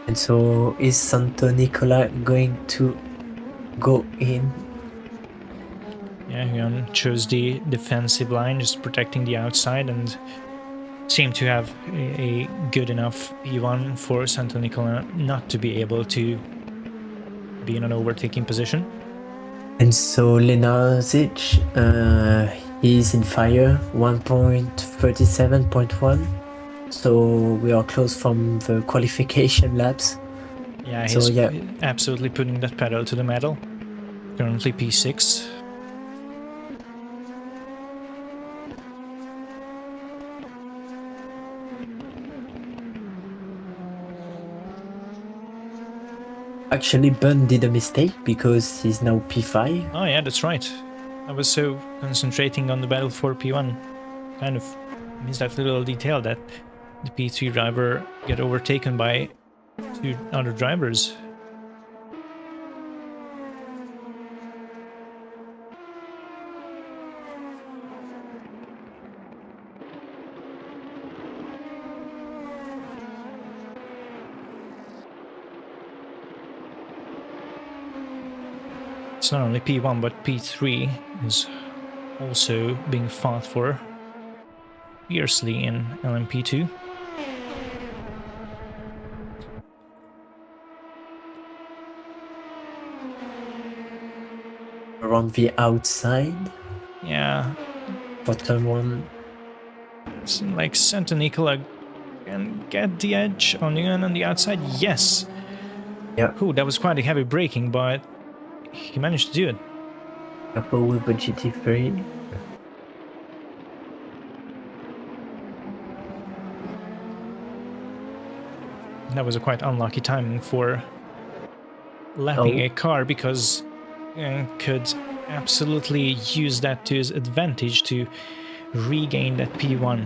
Speaker 3: And so is Santo Nicola going to go in?
Speaker 2: Yeah, he chose the defensive line, just protecting the outside, and seemed to have a good enough P1 for Santo Nicola not to be able to be in an overtaking position.
Speaker 3: And so Lenarzic, he's in fire, 1.37.1. So we are close from the qualification laps.
Speaker 2: Yeah,
Speaker 3: So,
Speaker 2: he's
Speaker 3: yeah.
Speaker 2: absolutely putting that pedal to the metal. Currently P6.
Speaker 3: Actually, Bun did a mistake because he's now P5.
Speaker 2: Oh yeah, that's right. I was so concentrating on the battle for P1. Kind of missed that little detail that the P3 driver get overtaken by 2 other drivers. It's not only P1 but P3 is also being fought for fiercely in LMP2.
Speaker 3: Around the outside.
Speaker 2: Yeah.
Speaker 3: For turn 1.
Speaker 2: It's like Santo Nicola can get the edge on the outside. Yes.
Speaker 3: Yeah.
Speaker 2: Ooh, that was quite a heavy braking, but he managed to do it.
Speaker 3: Couple with the GT3.
Speaker 2: That was a quite unlucky timing for lapping a car, because could absolutely use that to his advantage to regain that P1.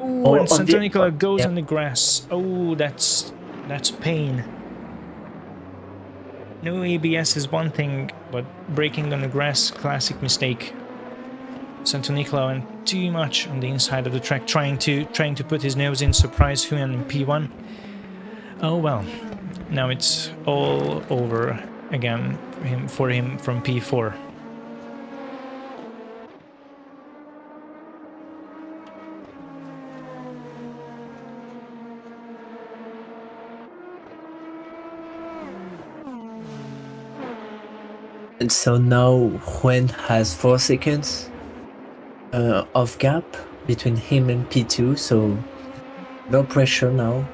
Speaker 2: Oh, and Santo Nicola goes on the grass. Oh, that's pain. No ABS is one thing, but braking on the grass, classic mistake. Santo Nicola went too much on the inside of the track, trying to put his nose in, surprise Huan in P1. Oh well, now it's all over again for him from P4.
Speaker 3: And so now Juan has 4 seconds of gap between him and P2, so no pressure now.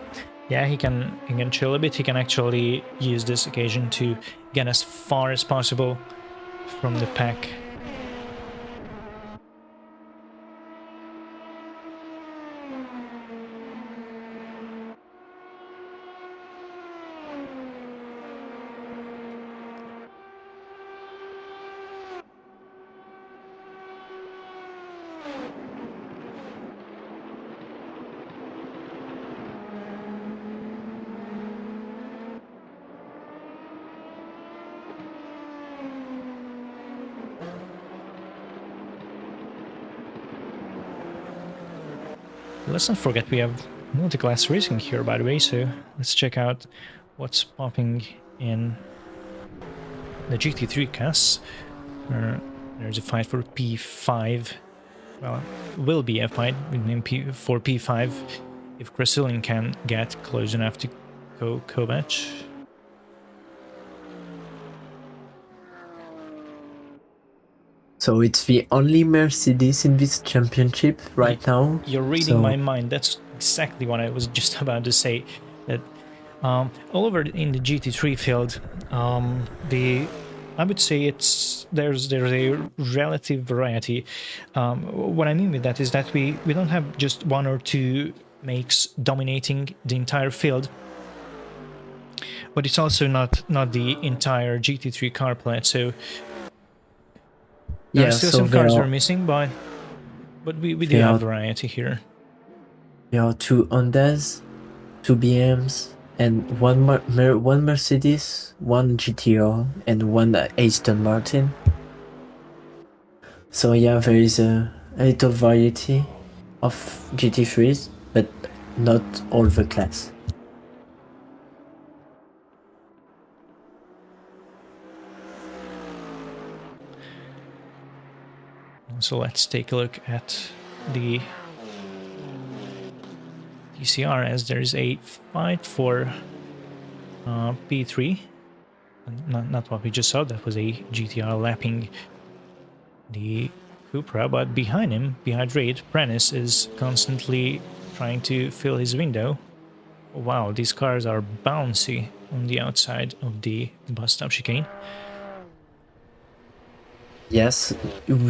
Speaker 2: Yeah, he can chill a bit. He can actually use this occasion to get as far as possible from the pack. Let's not forget we have Multiclass racing here, by the way, so let's check out what's popping in the GT3 class. There's a fight for P5. Well, will be a fight for P5 if Krasilin can get close enough to Kovac.
Speaker 3: So it's the only Mercedes in this championship right now.
Speaker 2: You're reading my mind. That's exactly what I was just about to say. That all over in the GT3 field, I would say there's a relative variety. What I mean with that is that we don't have just 1 or 2 makes dominating the entire field. But it's also not the entire GT3 car palette, so there
Speaker 3: Yeah,
Speaker 2: are still
Speaker 3: so
Speaker 2: some cars we're missing, but we do
Speaker 3: there
Speaker 2: have
Speaker 3: are
Speaker 2: variety here.
Speaker 3: there are 2 Hondas, 2 BMs, and one Mercedes, 1 GTR, and 1 Aston Martin. So yeah, there is a little variety of GT3s, but not all the class.
Speaker 2: So let's take a look at the DCR, as there is a fight for P3. Not what we just saw, that was a GTR lapping the Cupra, but behind him, behind Reid, Prentice is constantly trying to fill his window. Wow, these cars are bouncy on the outside of the bus stop chicane.
Speaker 3: Yes,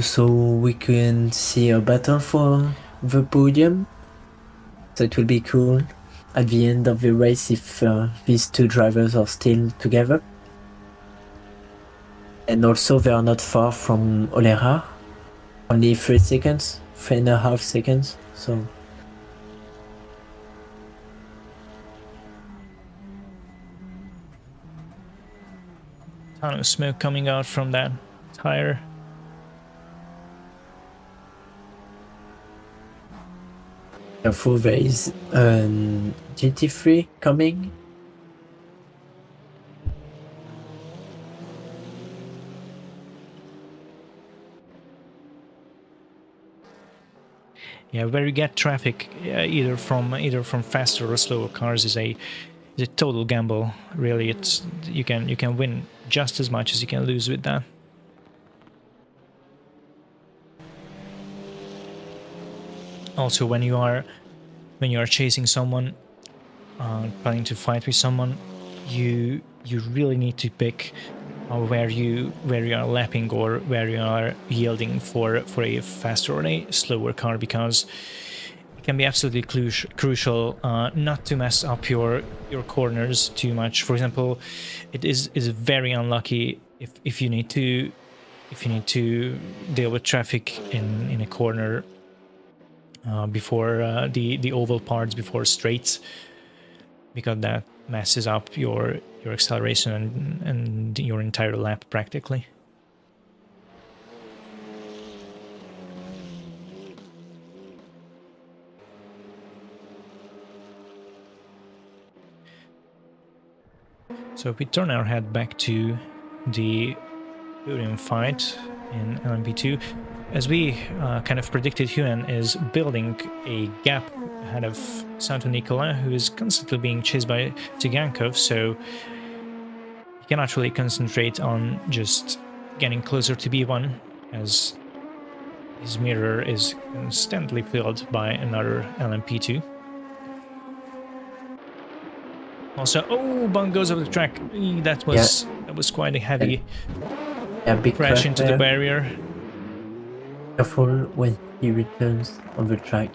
Speaker 3: so we can see a battle for the podium. So it will be cool at the end of the race if these 2 drivers are still together. And also they are not far from Olera, only 3.5 seconds, so...
Speaker 2: Ton of smoke coming out from that tire.
Speaker 3: Careful, there is GT3 coming.
Speaker 2: Yeah, where you get traffic either from faster or slower cars is a total gamble. Really, it's you can win just as much as you can lose with that. Also, when you are chasing someone, planning to fight with someone, you really need to pick where you are lapping or where you are yielding for a faster or a slower car, because it can be absolutely crucial not to mess up your corners too much. For example, it is very unlucky if you need to deal with traffic in a corner before the oval parts, before straights, because that messes up your acceleration and your entire lap practically. So if we turn our head back to the podium fight in LMP2, as we kind of predicted, Huan is building a gap ahead of Santo Nicola, who is constantly being chased by Tsigankov, so he cannot really concentrate on just getting closer to B1, as his mirror is constantly filled by another LMP2. Also, oh, Bunk goes over the track. That was quite a heavy
Speaker 3: big
Speaker 2: crash into the barrier.
Speaker 3: Careful when he returns on the track.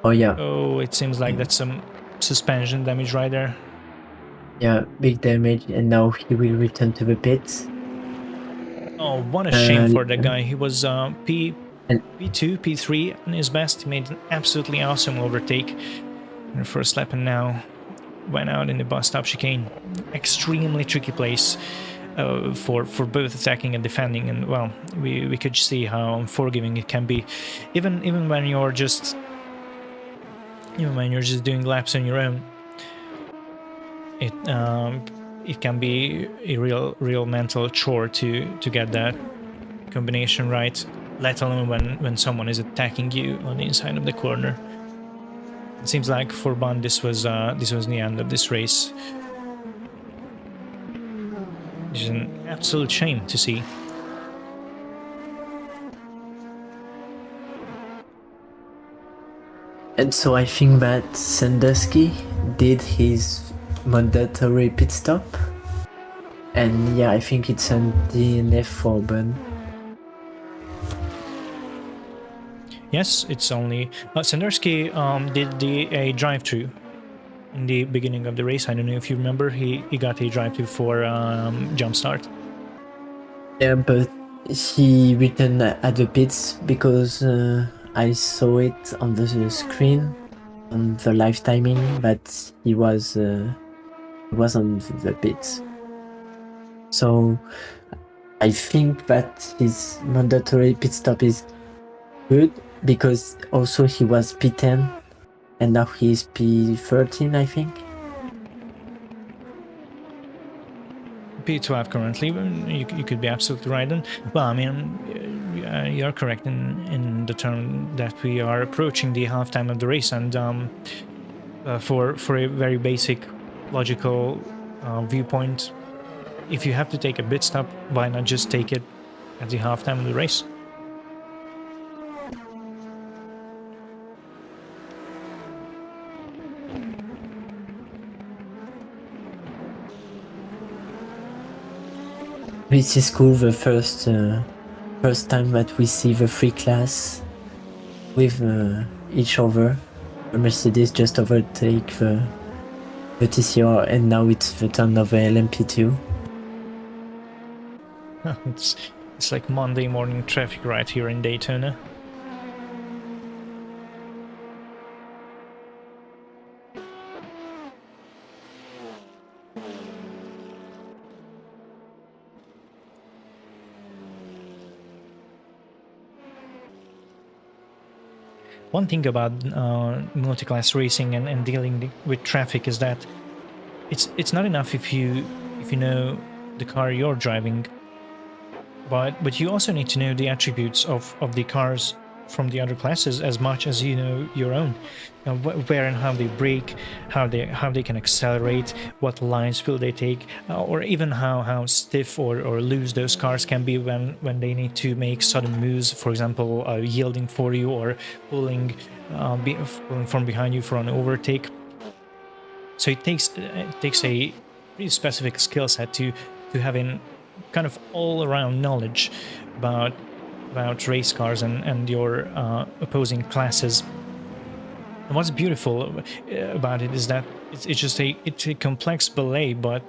Speaker 3: Oh yeah.
Speaker 2: Oh, it seems like that's some suspension damage right there.
Speaker 3: Yeah, big damage, and now he will return to the pits.
Speaker 2: Oh, what a shame for the guy. He was P2, P3 in his best. He made an absolutely awesome overtake in the first lap, and now went out in the bus stop chicane. Extremely tricky place for both attacking and defending, and well, we could see how unforgiving it can be, even when you're just doing laps on your own. It can be a real mental chore to get that combination right, let alone when someone is attacking you on the inside of the corner. It seems like for Bond this was the end of this race. It's an absolute shame to see.
Speaker 3: And so I think that Sandusky did his mandatory pit stop. And yeah, I think it's an DNF for Ben.
Speaker 2: Yes, it's only Sandersky did a drive-through in the beginning of the race. I don't know if you remember. He got a drive-through for jump start.
Speaker 3: Yeah, but he returned at the pits because I saw it on the screen on the live timing that he was on the pits. So I think that his mandatory pit stop is good because also he was P10 and now he's P13, I think.
Speaker 2: P12 currently. You could be absolutely right. And well, I mean, you're correct in the term that we are approaching the halftime of the race, and for a very basic logical viewpoint, if you have to take a pit stop, why not just take it at the halftime of the race?
Speaker 3: This is cool. The first time that we see the three class with each other. The Mercedes just overtake the TCR, and now it's the turn of the LMP2.
Speaker 2: It's like Monday morning traffic right here in Daytona. One thing about multiclass racing and dealing with traffic is that it's not enough if you know the car you're driving, but you also need to know the attributes of the cars from the other classes as much as you know your own. Where and how they brake, how they can accelerate, what lines will they take, or even how stiff or loose those cars can be when they need to make sudden moves. For example, yielding for you or pulling from behind you for an overtake. So it takes a pretty specific skill set to having kind of all-around knowledge about race cars and your opposing classes. And what's beautiful about it is that it's just a complex ballet, but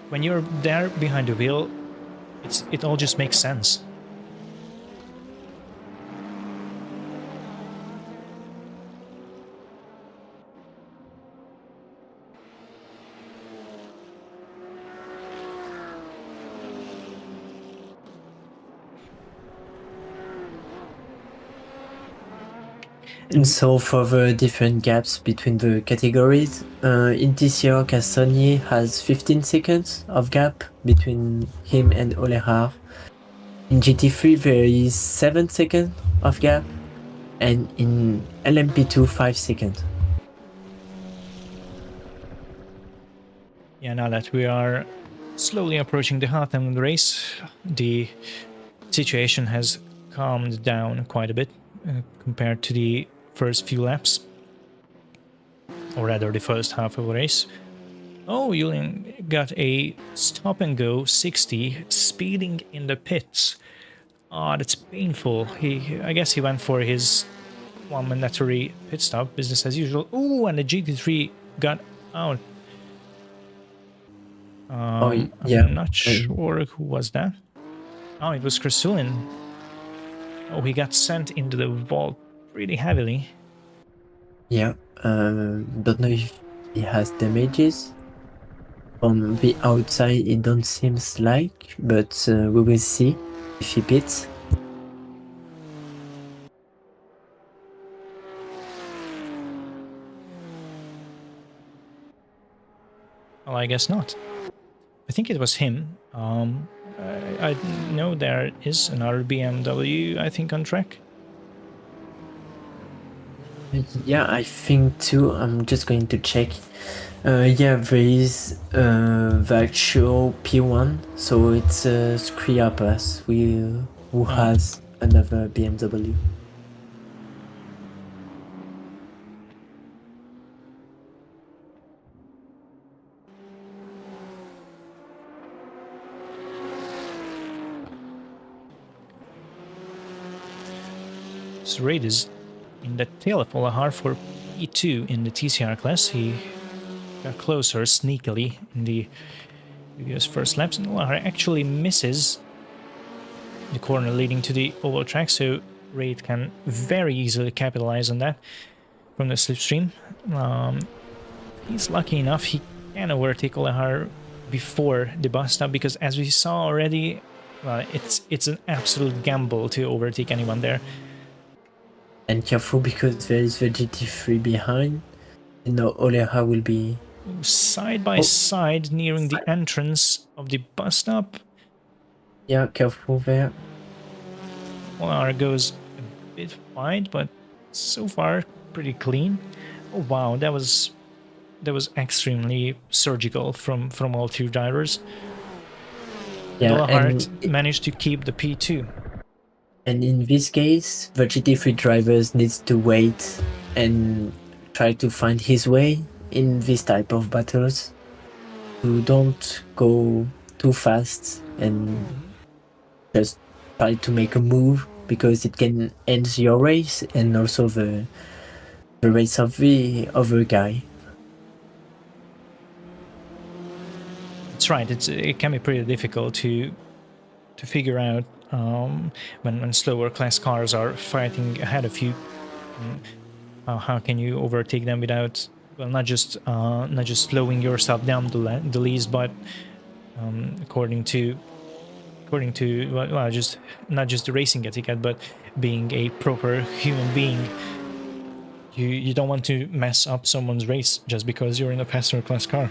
Speaker 2: when you're there behind the wheel, it all just makes sense.
Speaker 3: And so for the different gaps between the categories, in TCR, Castagne has 15 seconds of gap between him and Olehar. In GT3 there is 7 seconds of gap, and in LMP2 5 seconds.
Speaker 2: Yeah, now that we are slowly approaching the halftime of the race, the situation has calmed down quite a bit compared to the first few laps, or rather the first half of the race. Oh, Julian got a stop and go 60 speeding in the pits. Ah, that's painful. I guess he went for his one mandatory pit stop, business as usual. Ooh, and the GT3 got out.
Speaker 3: Yeah.
Speaker 2: I'm not sure who was that. Oh, it was Krasulin. Oh, he got sent into the vault pretty heavily.
Speaker 3: Yeah, don't know if he has damages. From the outside it don't seem like, but we will see if he pits.
Speaker 2: Well, I guess not. I think it was him. I know there is another BMW, I think, on track.
Speaker 3: Yeah, I think too. I'm just going to check. Yeah, there is the actual P1, so it's Skriapas who has another BMW.
Speaker 2: This raid is in the tail of Olahar for P2 in the TCR class. He got closer sneakily in the previous first laps, and Olahar actually misses the corner leading to the oval track, so Raid can very easily capitalize on that from the slipstream. He's lucky enough, he can overtake Olahar before the bus stop, because as we saw already, it's an absolute gamble to overtake anyone there.
Speaker 3: And careful, because there is the GT3 behind. You know, Olahar will be
Speaker 2: side by side nearing the entrance of the bus stop.
Speaker 3: Yeah, careful there.
Speaker 2: Olahar goes a bit wide, but so far pretty clean. Oh wow, that was extremely surgical from all two drivers.
Speaker 3: Yeah,
Speaker 2: Olahar managed to keep the P2.
Speaker 3: And in this case, the GT3 drivers needs to wait and try to find his way in this type of battles. To don't go too fast and just try to make a move, because it can end your race and also the race of the other guy.
Speaker 2: That's right. It can be pretty difficult to figure out when slower class cars are fighting ahead of you. How can you overtake them without, well, not just slowing yourself down the least, but according to well, just not just the racing etiquette, but being a proper human being. You don't want to mess up someone's race just because you're in a passenger class car.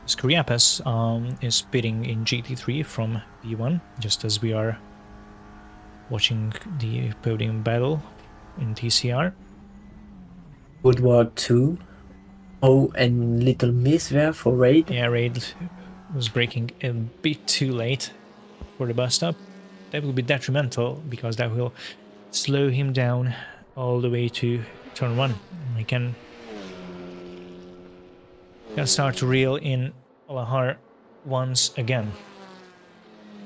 Speaker 2: Skriapis is pitting in GT3 from P1, just as we are watching the podium battle in TCR.
Speaker 3: Good work too. Oh, and little miss there for Raid.
Speaker 2: Yeah, Raid was braking a bit too late for the bus stop. That will be detrimental, because that will slow him down all the way to turn 1. He can start to reel in Olahar once again.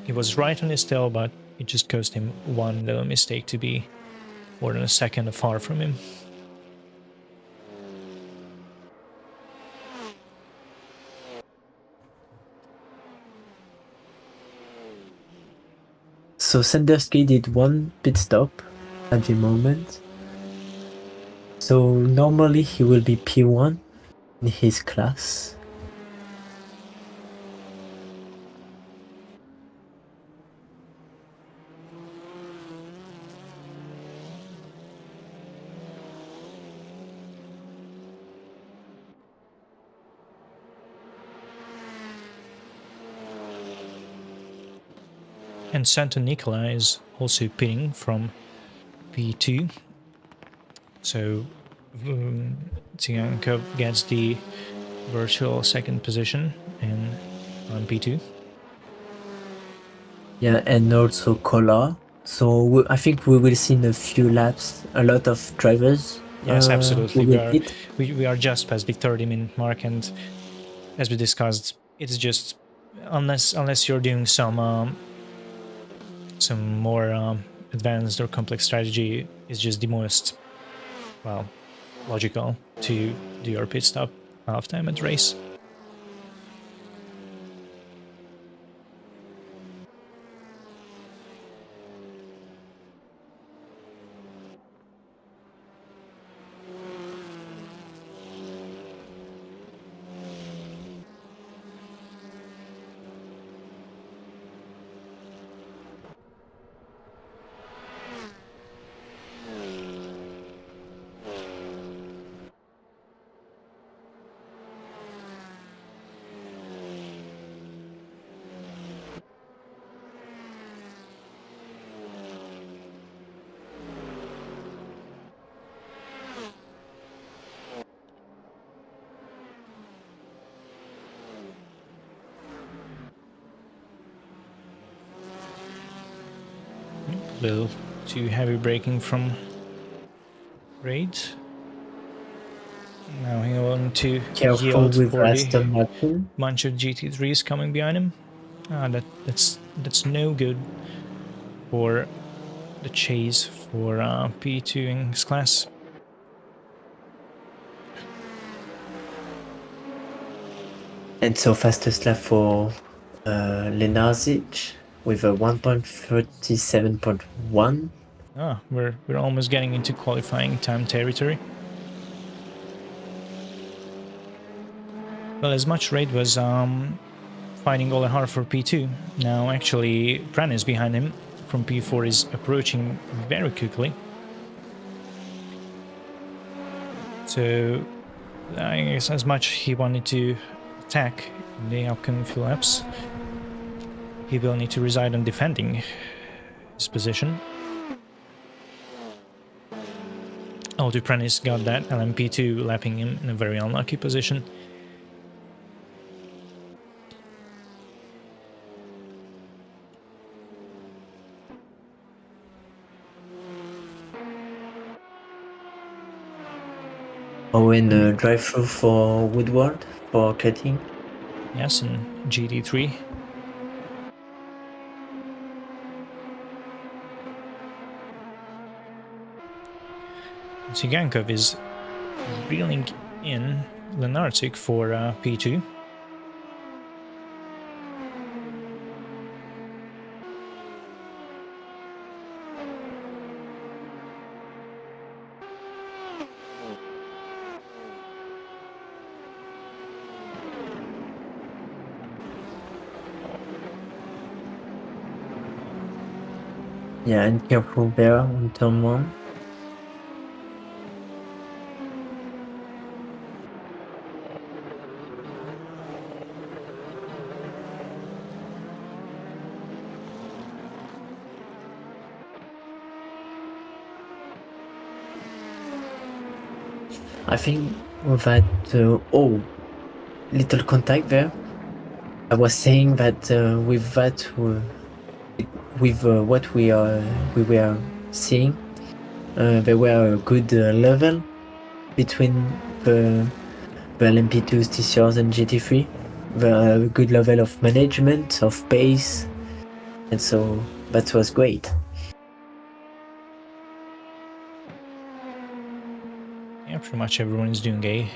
Speaker 2: He was right on his tail, but it just cost him one little mistake to be more than a second far from him.
Speaker 3: So Sanderski did one pit stop at the moment. So normally he will be P1 in his class.
Speaker 2: And Santa Nicola is also pitting from P2. So Tsigankov gets the virtual second position on P2.
Speaker 3: Yeah, and also Kola. So I think we will see in a few laps a lot of drivers.
Speaker 2: Yes, absolutely. We are just past the 30-minute mark, and as we discussed, it's just unless you're doing some more advanced or complex strategy, is just the most, well, logical to do your pit stop halftime at race. little too heavy braking from Raid. Now he want to
Speaker 3: Careful
Speaker 2: yield
Speaker 3: with
Speaker 2: for the
Speaker 3: Aston Martin.
Speaker 2: bunch of GT3s coming behind him. That's no good for the chase for P2 in his class.
Speaker 3: And so fastest lap for Lenarzic with a 1.37.1.
Speaker 2: We're almost getting into qualifying time territory. Well, as much Raid was fighting all the hard for P2, now actually Pranis behind him from P4 is approaching very quickly. So I guess as much he wanted to attack in the upcoming few laps, he will need to reside on defending his position. Although Pranis got that LMP2 lapping him in a very unlucky position.
Speaker 3: Oh, and a drive-through for Woodward for cutting.
Speaker 2: Yes, and GT3. Sigankov is reeling in Lenartic for P2.
Speaker 3: Yeah, and careful there on turn 1. I think we've had little contact there. I was saying that with that, with what we were seeing, there were a good level between the LMP2s, TCRs, and GT3. A good level of management, of pace, and so that was great.
Speaker 2: Yeah, pretty much everyone is doing a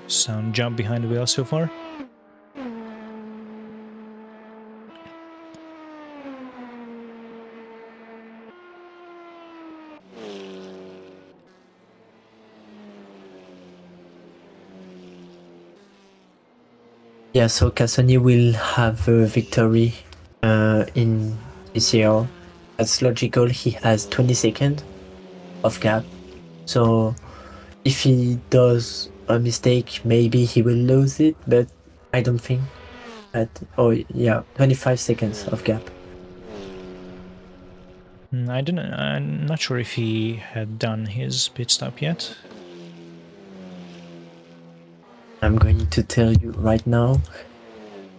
Speaker 2: sound job behind the wheel so far.
Speaker 3: Yeah, so Cassoni will have a victory in this year. That's logical. He has 20 seconds of gap. So if he does a mistake, maybe he will lose it, but I don't think that. Oh, yeah, 25 seconds of gap.
Speaker 2: I'm not sure if he had done his pit stop yet.
Speaker 3: I'm going to tell you right now.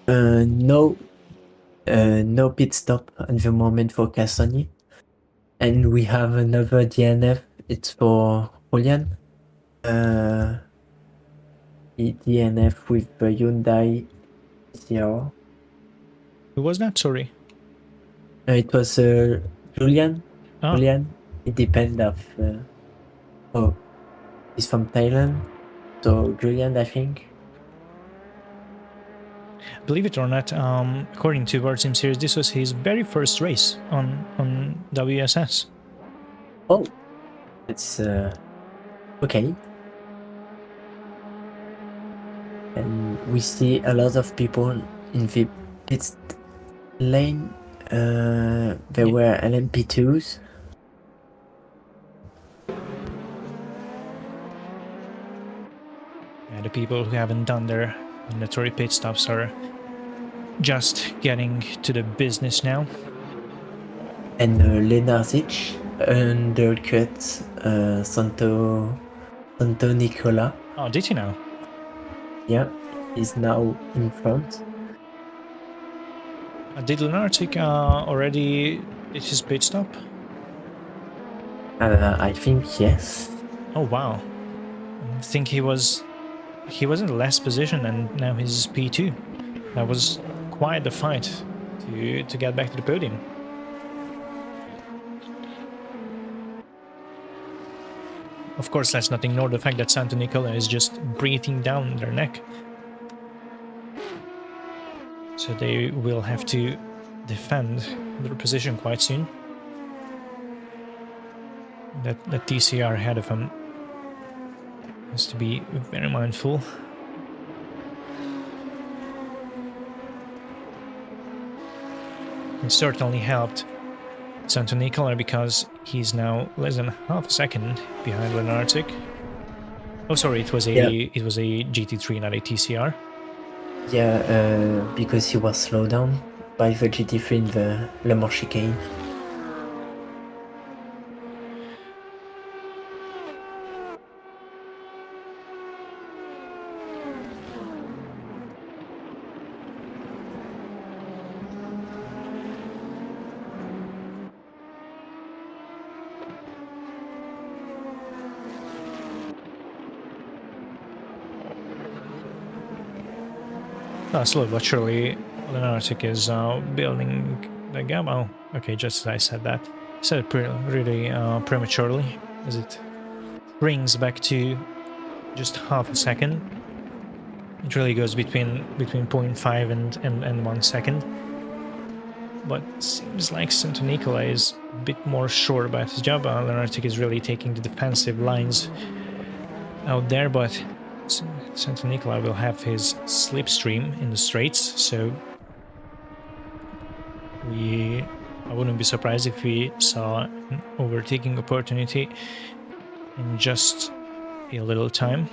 Speaker 3: No pit stop at the moment for Cassoni. And we have another DNF. It's for Julian. DNF with the Hyundai CR.
Speaker 2: Who was that? Sorry.
Speaker 3: It was Julian.
Speaker 2: Ah.
Speaker 3: Julian. It depends of. He's from Thailand. So Julian, I think.
Speaker 2: Believe it or not, according to World Sim Series, this was his very first race on WSS.
Speaker 3: Oh, it's okay. And we see a lot of people in the pit lane. There were LMP2s.
Speaker 2: Yeah, the people who haven't done their mandatory pit stops are just getting to the business now.
Speaker 3: And Lenarzic undercut Santo Nicola.
Speaker 2: Oh, did he now?
Speaker 3: Yeah, he's now in front.
Speaker 2: Did Lunartic already did his pit stop?
Speaker 3: I think yes.
Speaker 2: Oh wow! I think he was in the last position, and now he's P2. That was quite the fight to get back to the podium. Of course, let's not ignore the fact that Santo Nicola is just breathing down their neck. So they will have to defend their position quite soon. That TCR ahead of him has to be very mindful. It certainly helped Santo Nicola because he's now less than half a second behind Lenartic. Oh, sorry, it was a GT3, not a TCR.
Speaker 3: Yeah, because he was slowed down by the GT3 in the Le Mans chicane.
Speaker 2: Slowly but surely, Lenartic is building the gap. Oh, okay, just as I said that. I said it really prematurely, as it brings back to just half a second. It really goes between 0.5 and 1 second. But seems like Santo Nicola is a bit more sure about his job. Lenartic is really taking the defensive lines out there, but Santo Nicola will have his slipstream in the straights, so I wouldn't be surprised if we saw an overtaking opportunity in just a little time.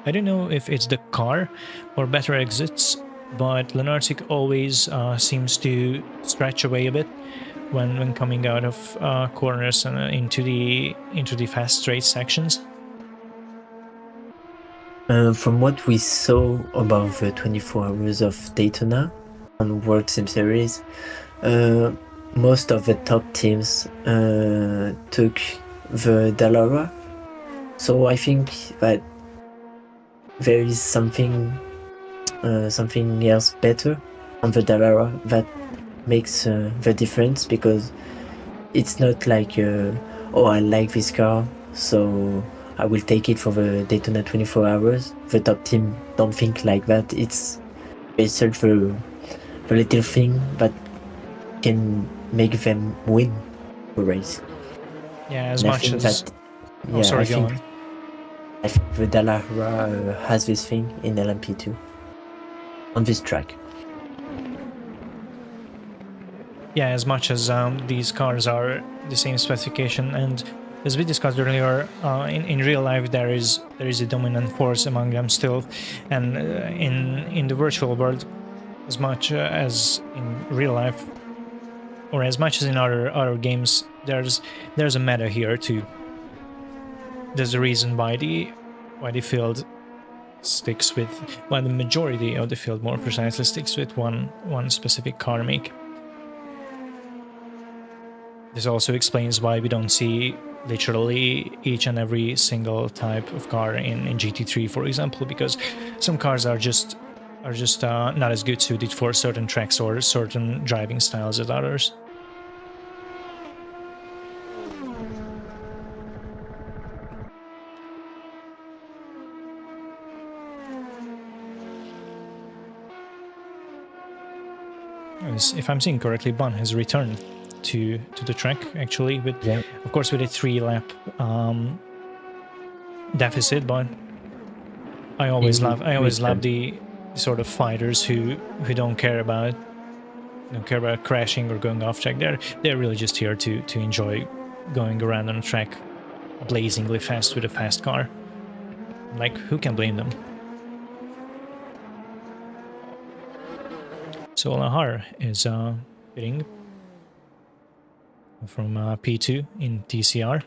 Speaker 2: I don't know if it's the car or better exits, but Lenartic always seems to stretch away a bit when coming out of corners and into the fast straight sections.
Speaker 3: From what we saw about the 24 hours of Daytona on World Sim Series, most of the top teams took the Dallara. So I think that there is something else better on the Dallara that makes the difference, because it's not like oh, I like this car, so I will take it for the Daytona 24 hours. The top team don't think like that. They search for the little thing that can make them win the race.
Speaker 2: Yeah, as much as
Speaker 3: that, yeah,
Speaker 2: oh, sorry, go on.
Speaker 3: I think the Dallara has this thing in LMP2 on this track.
Speaker 2: Yeah, as much as these cars are the same specification, and as we discussed earlier, in real life there is a dominant force among them still, and in the virtual world, as much as in real life, or as much as in other games, there's a meta here too. There's a reason why the field sticks with, why the majority of the field, more precisely, sticks with one specific car make. This also explains why we don't see literally each and every single type of car in GT3, for example, because some cars are just not as good suited for certain tracks or certain driving styles as others. If I'm seeing correctly, Bun has returned to the track, actually, with of course with a 3-lap deficit, but I always love the sort of fighters who don't care about crashing or going off track. They're really just here to enjoy going around on a track blazingly fast with a fast car. Like, who can blame them? So Lahar is hitting from P2 in TCR.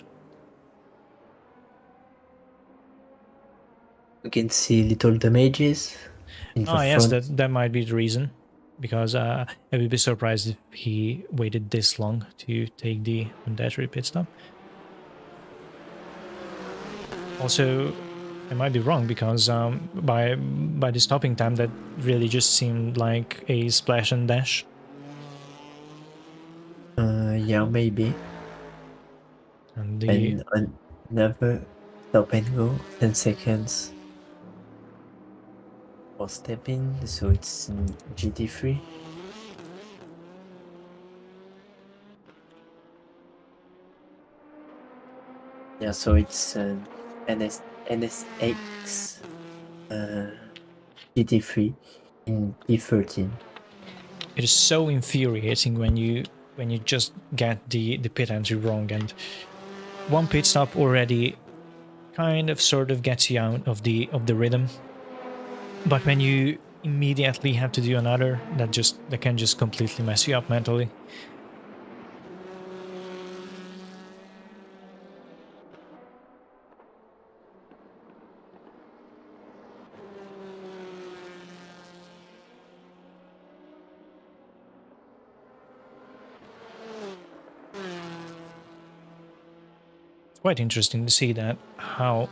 Speaker 3: You can see little damages in the
Speaker 2: yes,
Speaker 3: front.
Speaker 2: that might be the reason. because I would be surprised if he waited this long to take the mandatory pit stop. Also, I might be wrong, because by the stopping time, that really just seemed like a splash and dash.
Speaker 3: Yeah, maybe.
Speaker 2: And
Speaker 3: And another stop and go, 10 seconds for stepping, so it's in GT3. Yeah, so it's NSX GT3 in P13.
Speaker 2: it is so infuriating when you just get the pit entry wrong, and one pit stop already kind of sort of gets you out of the rhythm, but when you immediately have to do another, that can just completely mess you up mentally. It's quite interesting to see that how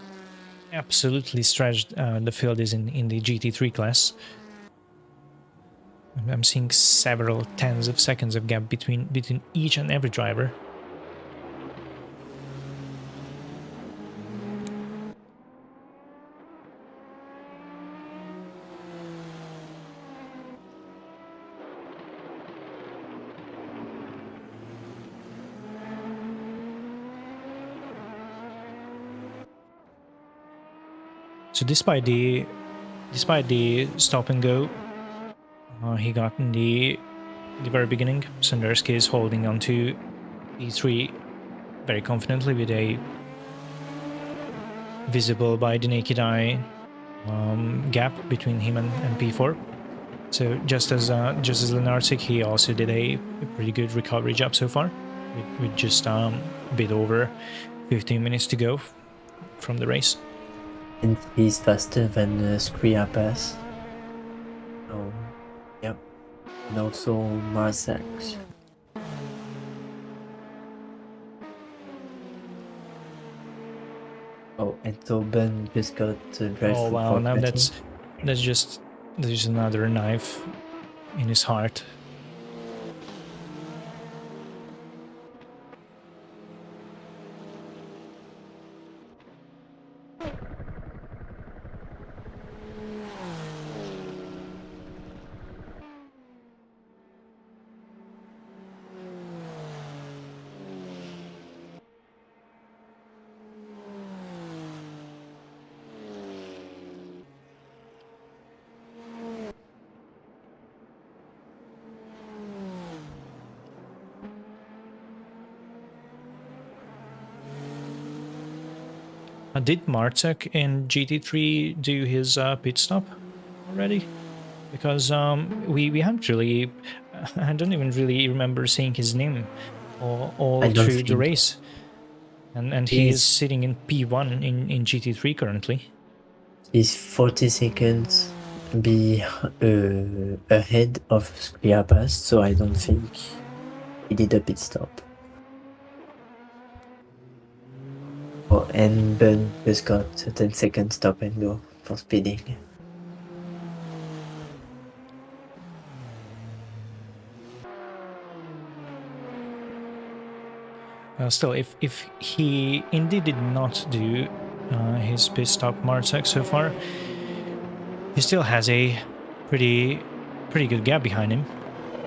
Speaker 2: absolutely stretched the field is in the GT3 class. I'm seeing several tens of seconds of gap between each and every driver. So despite the stop and go he got in the very beginning, Sanderski is holding on to P3 very confidently, with a visible by the naked eye gap between him and P4. So just as Lenartic, he also did a pretty good recovery job so far, with just a bit over 15 minutes to go from the race.
Speaker 3: And he's faster than Skriapas. Oh, yep. And also Marzak. Oh, and Tobin just got drive.
Speaker 2: Oh wow! Now that's just there's another knife in his heart. Did Martek in GT3 do his pit stop already? Because we haven't really, I don't even really remember seeing his name all through the race. And he is sitting in P1 in GT3 currently.
Speaker 3: He's 40 seconds ahead of Skriapas, so I don't think he did a pit stop. Oh, and Ben just got a 10-second stop and go for speeding.
Speaker 2: Still, if he indeed did not do his pit stop Martek so far, he still has a pretty good gap behind him.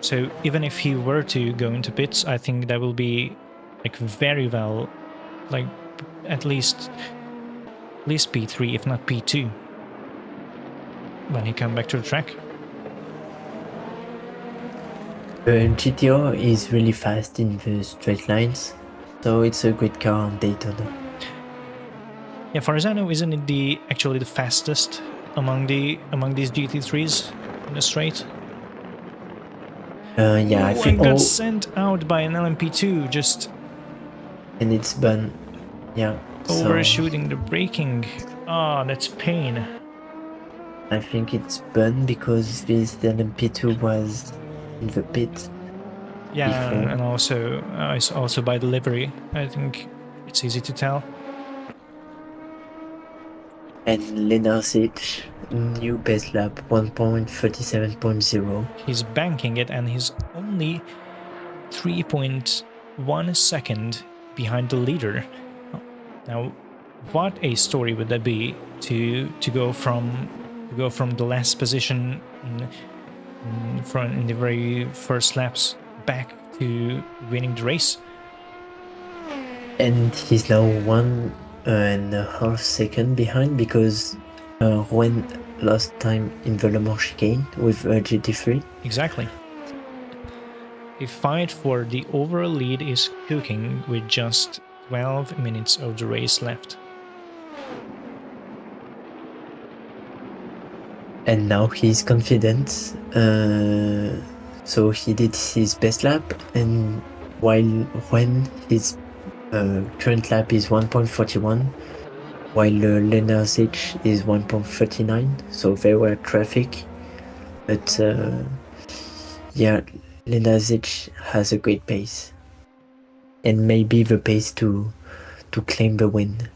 Speaker 2: So even if he were to go into pits, I think that will be like very well, like at least P3, if not P2, when he come back to the track.
Speaker 3: GTO is really fast in the straight lines, so it's a great car on Daytona.
Speaker 2: Yeah, Farzano isn't it actually the fastest among these GT3s in the straight?
Speaker 3: Yeah, I think.
Speaker 2: Got sent out by an LMP2 just.
Speaker 3: And it's been, yeah.
Speaker 2: Overshooting the braking. Ah, that's pain.
Speaker 3: I think it's Bun because this LMP2 was in the pit
Speaker 2: Yeah,
Speaker 3: before.
Speaker 2: and also it's also by delivery. I think it's easy to tell.
Speaker 3: And Lenarsic, new best lap 1.37.0.
Speaker 2: He's banking it, and he's only 3.1 second behind the leader. Now, what a story would that be to go from the last position in the very first laps back to winning the race.
Speaker 3: And he's now 1.5 seconds behind because Rouen lost time in the Le Mans chicane with GT3.
Speaker 2: Exactly. A fight for the overall lead is cooking with just 12 minutes of the race left.
Speaker 3: And now he's confident. So he did his best lap, and while when his current lap is 1.41, while Lenarsic is 1.39, so there were traffic. But yeah, Lenarsic has a great pace, and maybe the pace to claim the win.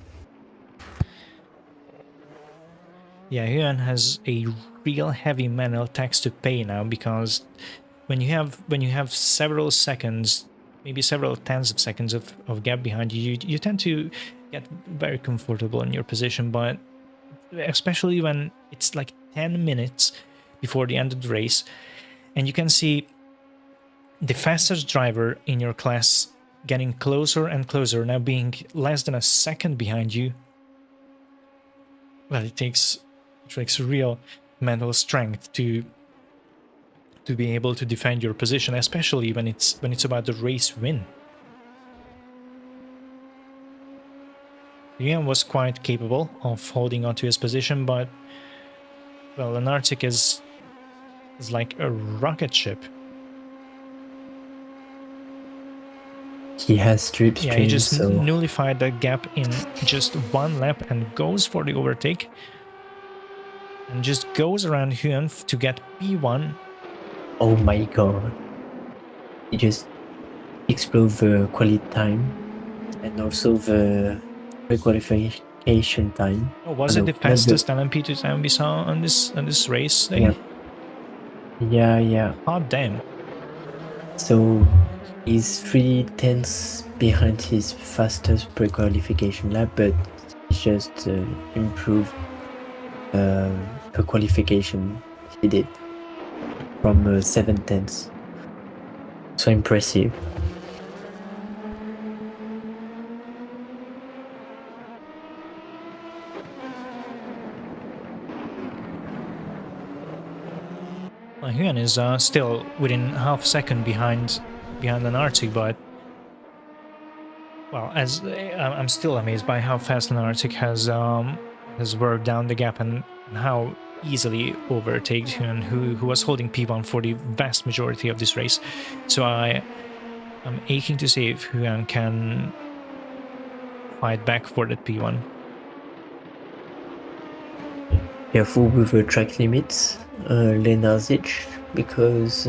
Speaker 2: Yeah, Yuan has a real heavy manual tax to pay now, because when you have several seconds, maybe several tens of seconds of gap behind you, you tend to get very comfortable in your position. But especially when it's like 10 minutes before the end of the race, and you can see the fastest driver in your class getting closer and closer, now being less than a second behind you. Well, it takes real mental strength to be able to defend your position, especially when it's about the race win. Yuan was quite capable of holding onto his position, but well, an Arctic is like a rocket ship.
Speaker 3: He has strip
Speaker 2: Yeah, he
Speaker 3: strings,
Speaker 2: just
Speaker 3: so
Speaker 2: nullified the gap in just one lap and goes for the overtake. And just goes around Huan to get P1.
Speaker 3: oh my god. He just exploded the quality time and also the pre-qualification time.
Speaker 2: Oh, was it the
Speaker 3: No, not
Speaker 2: fastest LMP2 time we saw on this race day?
Speaker 3: Yeah.
Speaker 2: Hot damn.
Speaker 3: So he's 3 tenths behind his fastest pre-qualification lap, but he just improved the qualification he did from 7 tenths. So impressive.
Speaker 2: Well, Huan is still within half a second behind an Arctic, but well, as I'm still amazed by how fast an Arctic has worked down the gap and how easily overtakes Huan, who was holding P1 for the vast majority of this race. So I'm aching to see if Huan can fight back for that P1.
Speaker 3: Careful with the track limits, Lenarsic, because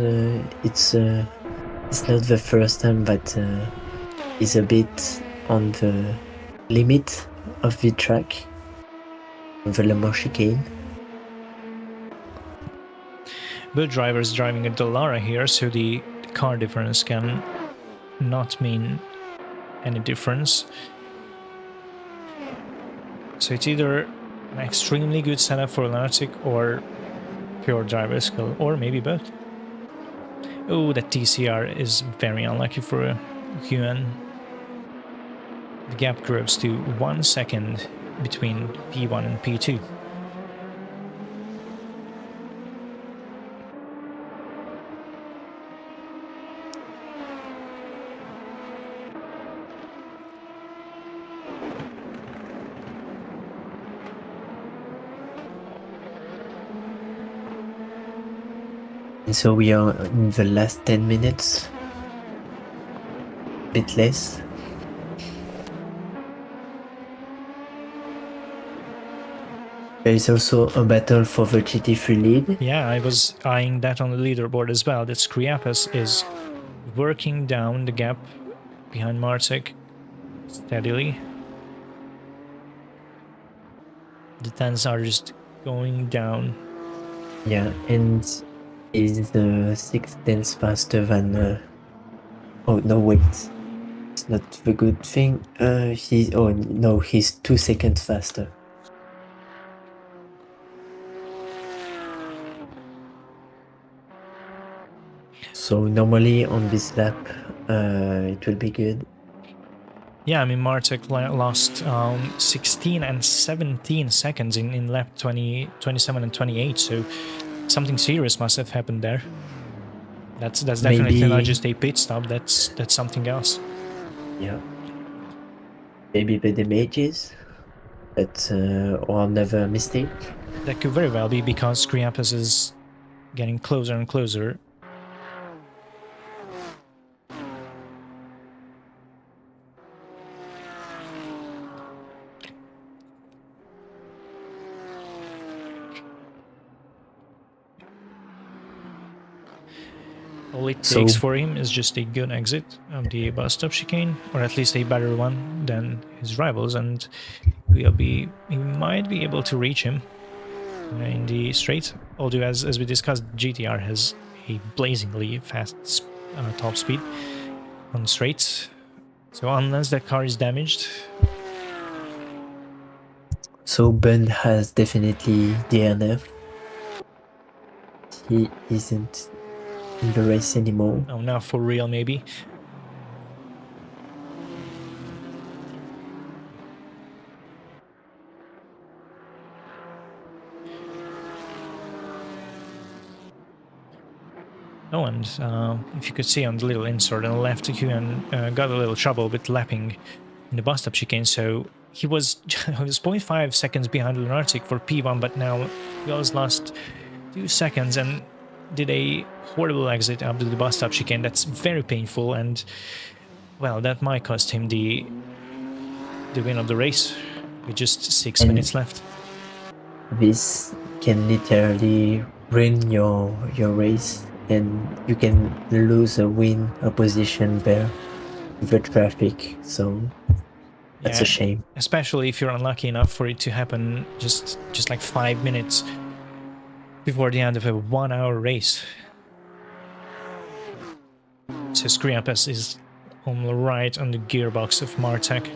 Speaker 3: it's not the first time that he's a bit on the limit of the track, on the Le Mans chicane.
Speaker 2: Both drivers driving a Dallara here, so the car difference can not mean any difference. So it's either an extremely good setup for an Arctic or pure driver skill, or maybe both. Oh, that TCR is very unlucky for Huan. The gap grows to 1 second between P1 and P2.
Speaker 3: And so we are in the last 10 minutes, a bit less. There is also a battle for the GT3 lead.
Speaker 2: Yeah, I was eyeing that on the leaderboard as well, that Skriapis is working down the gap behind Martek steadily. The tens are just going down.
Speaker 3: Yeah, and is 6 tenths faster than. Oh no, wait, it's not the good thing. Oh no, he's 2 seconds faster. So normally on this lap, it will be good.
Speaker 2: Yeah, I mean, Martek lost 16 and 17 seconds in lap 20, 27 and 28, so something serious must have happened there. That's definitely not just a pit stop, that's something else.
Speaker 3: Yeah. Maybe the damages, but or another mistake.
Speaker 2: That could very well be because Skriapis is getting closer and closer. All it takes for him is just a good exit of the bus stop chicane, or at least a better one than his rivals, and he might be able to reach him in the straight. Although, as we discussed, GTR has a blazingly fast top speed on the straights. So unless that car is damaged.
Speaker 3: So Ben has definitely DNF. He isn't in the race anymore.
Speaker 2: Oh, now for real, maybe. Oh, and if you could see on the little insert on the left, Huan got a little trouble with lapping in the bus stop chicane, so he was 0.5 seconds behind Lunartic for P1, but now he always lost 2 seconds and did a horrible exit after the bus stop chicane. That's very painful, and well, that might cost him the win of the race with just 6 minutes left.
Speaker 3: This can literally ruin your race, and you can lose a position there with the traffic. So that's a shame.
Speaker 2: Especially if you're unlucky enough for it to happen just like 5 minutes before the end of a 1-hour race. So Skriapis is on the right on the gearbox of Martek.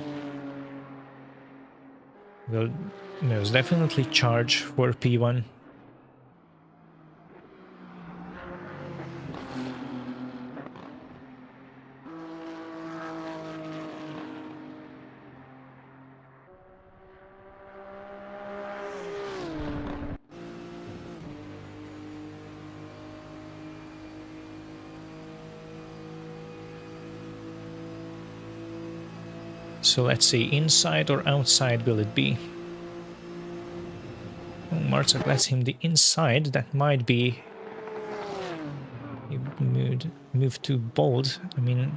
Speaker 2: Will most definitely charge for P1. So let's see, inside or outside will it be? Oh, Martek lets him the inside. That might be a move too bold. I mean,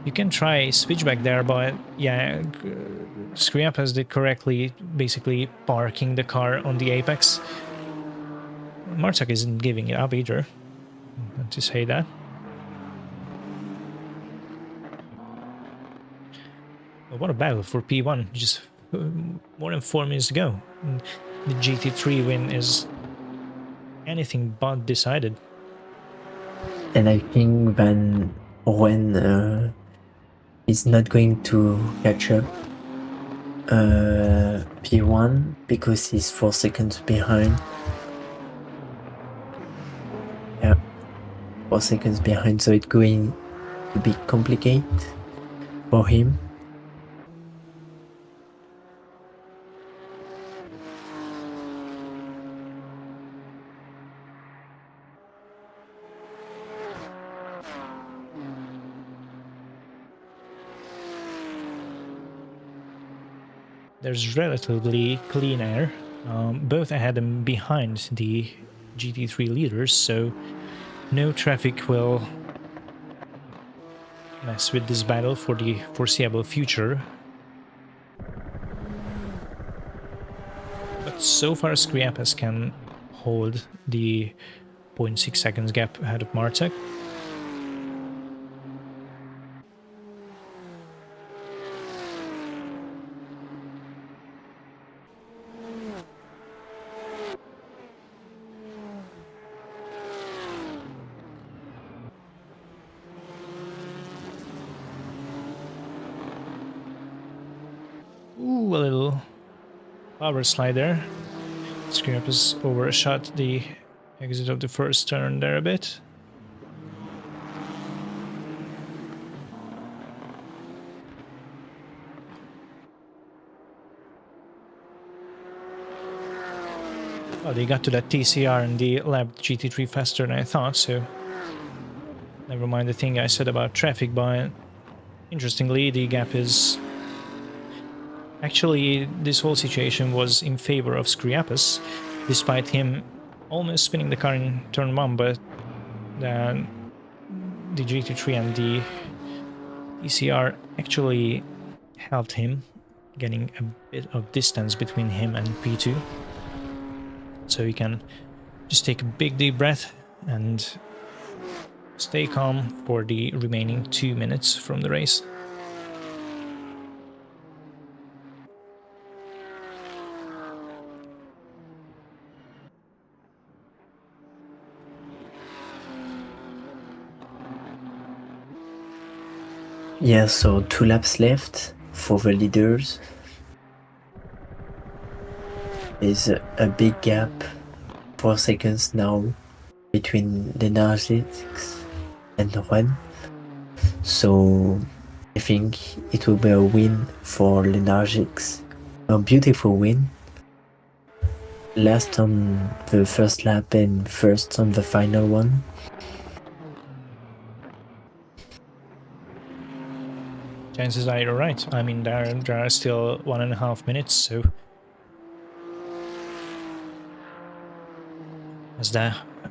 Speaker 2: you can try switchback there, but yeah, Skriapis did correctly, basically parking the car on the apex. Martek isn't giving it up either, not to say that. What a battle for P1, just more than 4 minutes to go. And the GT3 win is anything but decided.
Speaker 3: And I think Van Owen is not going to catch up P1 because he's 4 seconds behind. Yeah, 4 seconds behind, so it's going to be complicated for him.
Speaker 2: There's relatively clean air, both ahead and behind the GT3 leaders, so no traffic will mess with this battle for the foreseeable future. But so far Skriapis can hold the 0.6 seconds gap ahead of Martek. Ooh, a little power slide there. Skriapis overshot the exit of the first turn there a bit. Well, they got to that TCR and they lapped GT3 faster than I thought, so never mind the thing I said about traffic, but interestingly, the gap is... Actually, this whole situation was in favor of Skriapis, despite him almost spinning the car in turn 1, but the GT3 and the TCR actually helped him, getting a bit of distance between him and P2. So he can just take a big deep breath and stay calm for the remaining 2 minutes from the race.
Speaker 3: Yeah, so 2 laps left for the leaders. There's a big gap, 4 seconds now, between Lenargix and Juan. So I think it will be a win for Lenargix. A beautiful win. Last on the first lap and first on the final one.
Speaker 2: Chances are you're right. I mean, there are still 1.5 minutes, so...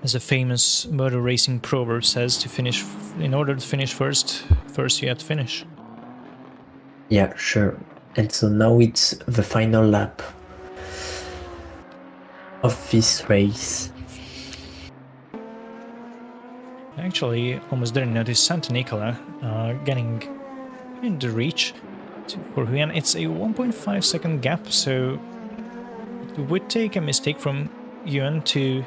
Speaker 2: As a famous motor racing proverb says, in order to finish first you have to finish.
Speaker 3: Yeah, sure. And so now it's the final lap of this race.
Speaker 2: Actually, almost didn't notice Santa Nicola getting in the reach for Huyan. It's a 1.5 second gap, so it would take a mistake from Yuan to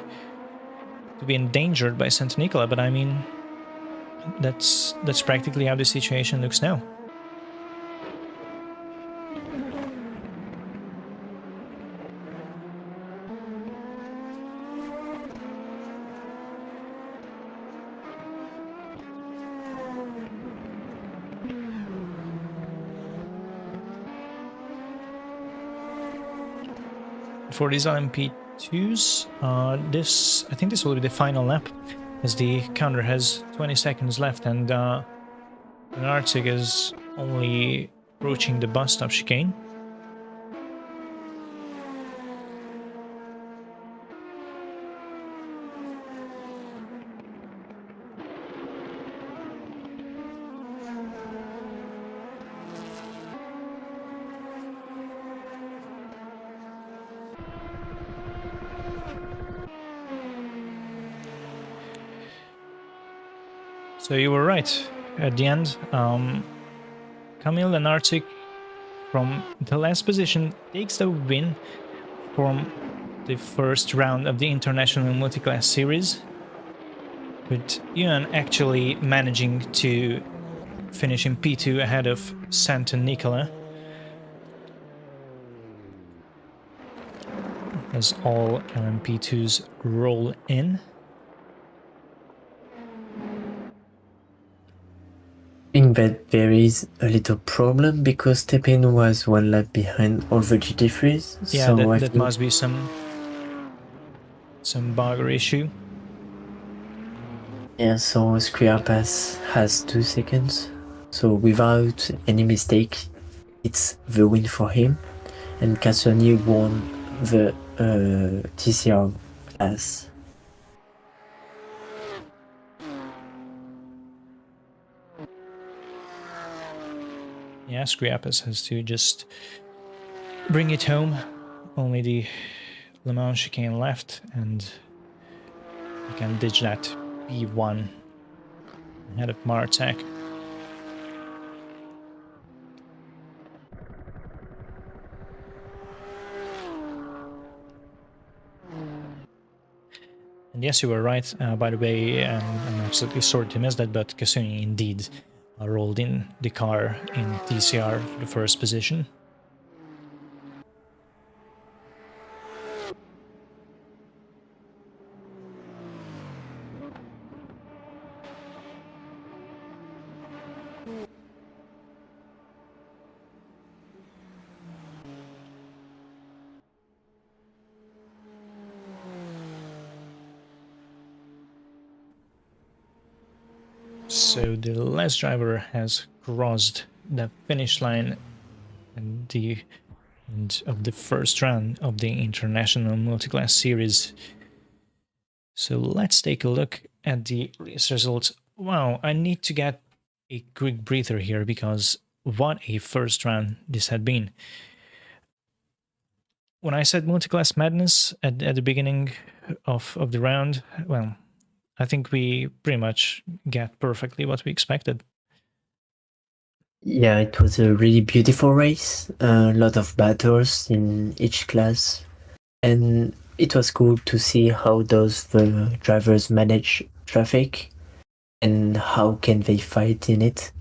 Speaker 2: be endangered by Santa Nicola, but I mean, that's practically how the situation looks now. For these LMP2s, I think this will be the final lap, as the counter has 20 seconds left, and Arctic is only approaching the bus stop chicane. So you were right. At the end, Camille and Arctic from the last position takes the win from the first round of the International Multiclass Series, with Yuan actually managing to finish in P2 ahead of Santa Nicola, as all LMP2s roll in.
Speaker 3: I think that there is a little problem because Tepin was 1 lap behind all the GT3s.
Speaker 2: Yeah,
Speaker 3: so
Speaker 2: that must be some bug or issue.
Speaker 3: Yeah, so Skriapis has 2 seconds. So without any mistake, it's the win for him. And Cassoni won the TCR class.
Speaker 2: Yeah, Skriapis has to just bring it home. Only the Le Mans chicane left, and you can ditch that P1 ahead of Martek. And yes, you were right, by the way, and I'm absolutely sorry to miss that, but Kasuni indeed rolled in the car in TCR for the first position. So the last driver has crossed the finish line and the end of the first round of the International Multiclass Series. So let's take a look at the race results. Wow, I need to get a quick breather here because what a first round this had been. When I said Multiclass Madness at the beginning of the round, well, I think we pretty much get perfectly what we expected.
Speaker 3: Yeah, it was a really beautiful race. A lot of battles in each class. And it was cool to see how those drivers manage traffic and how can they fight in it.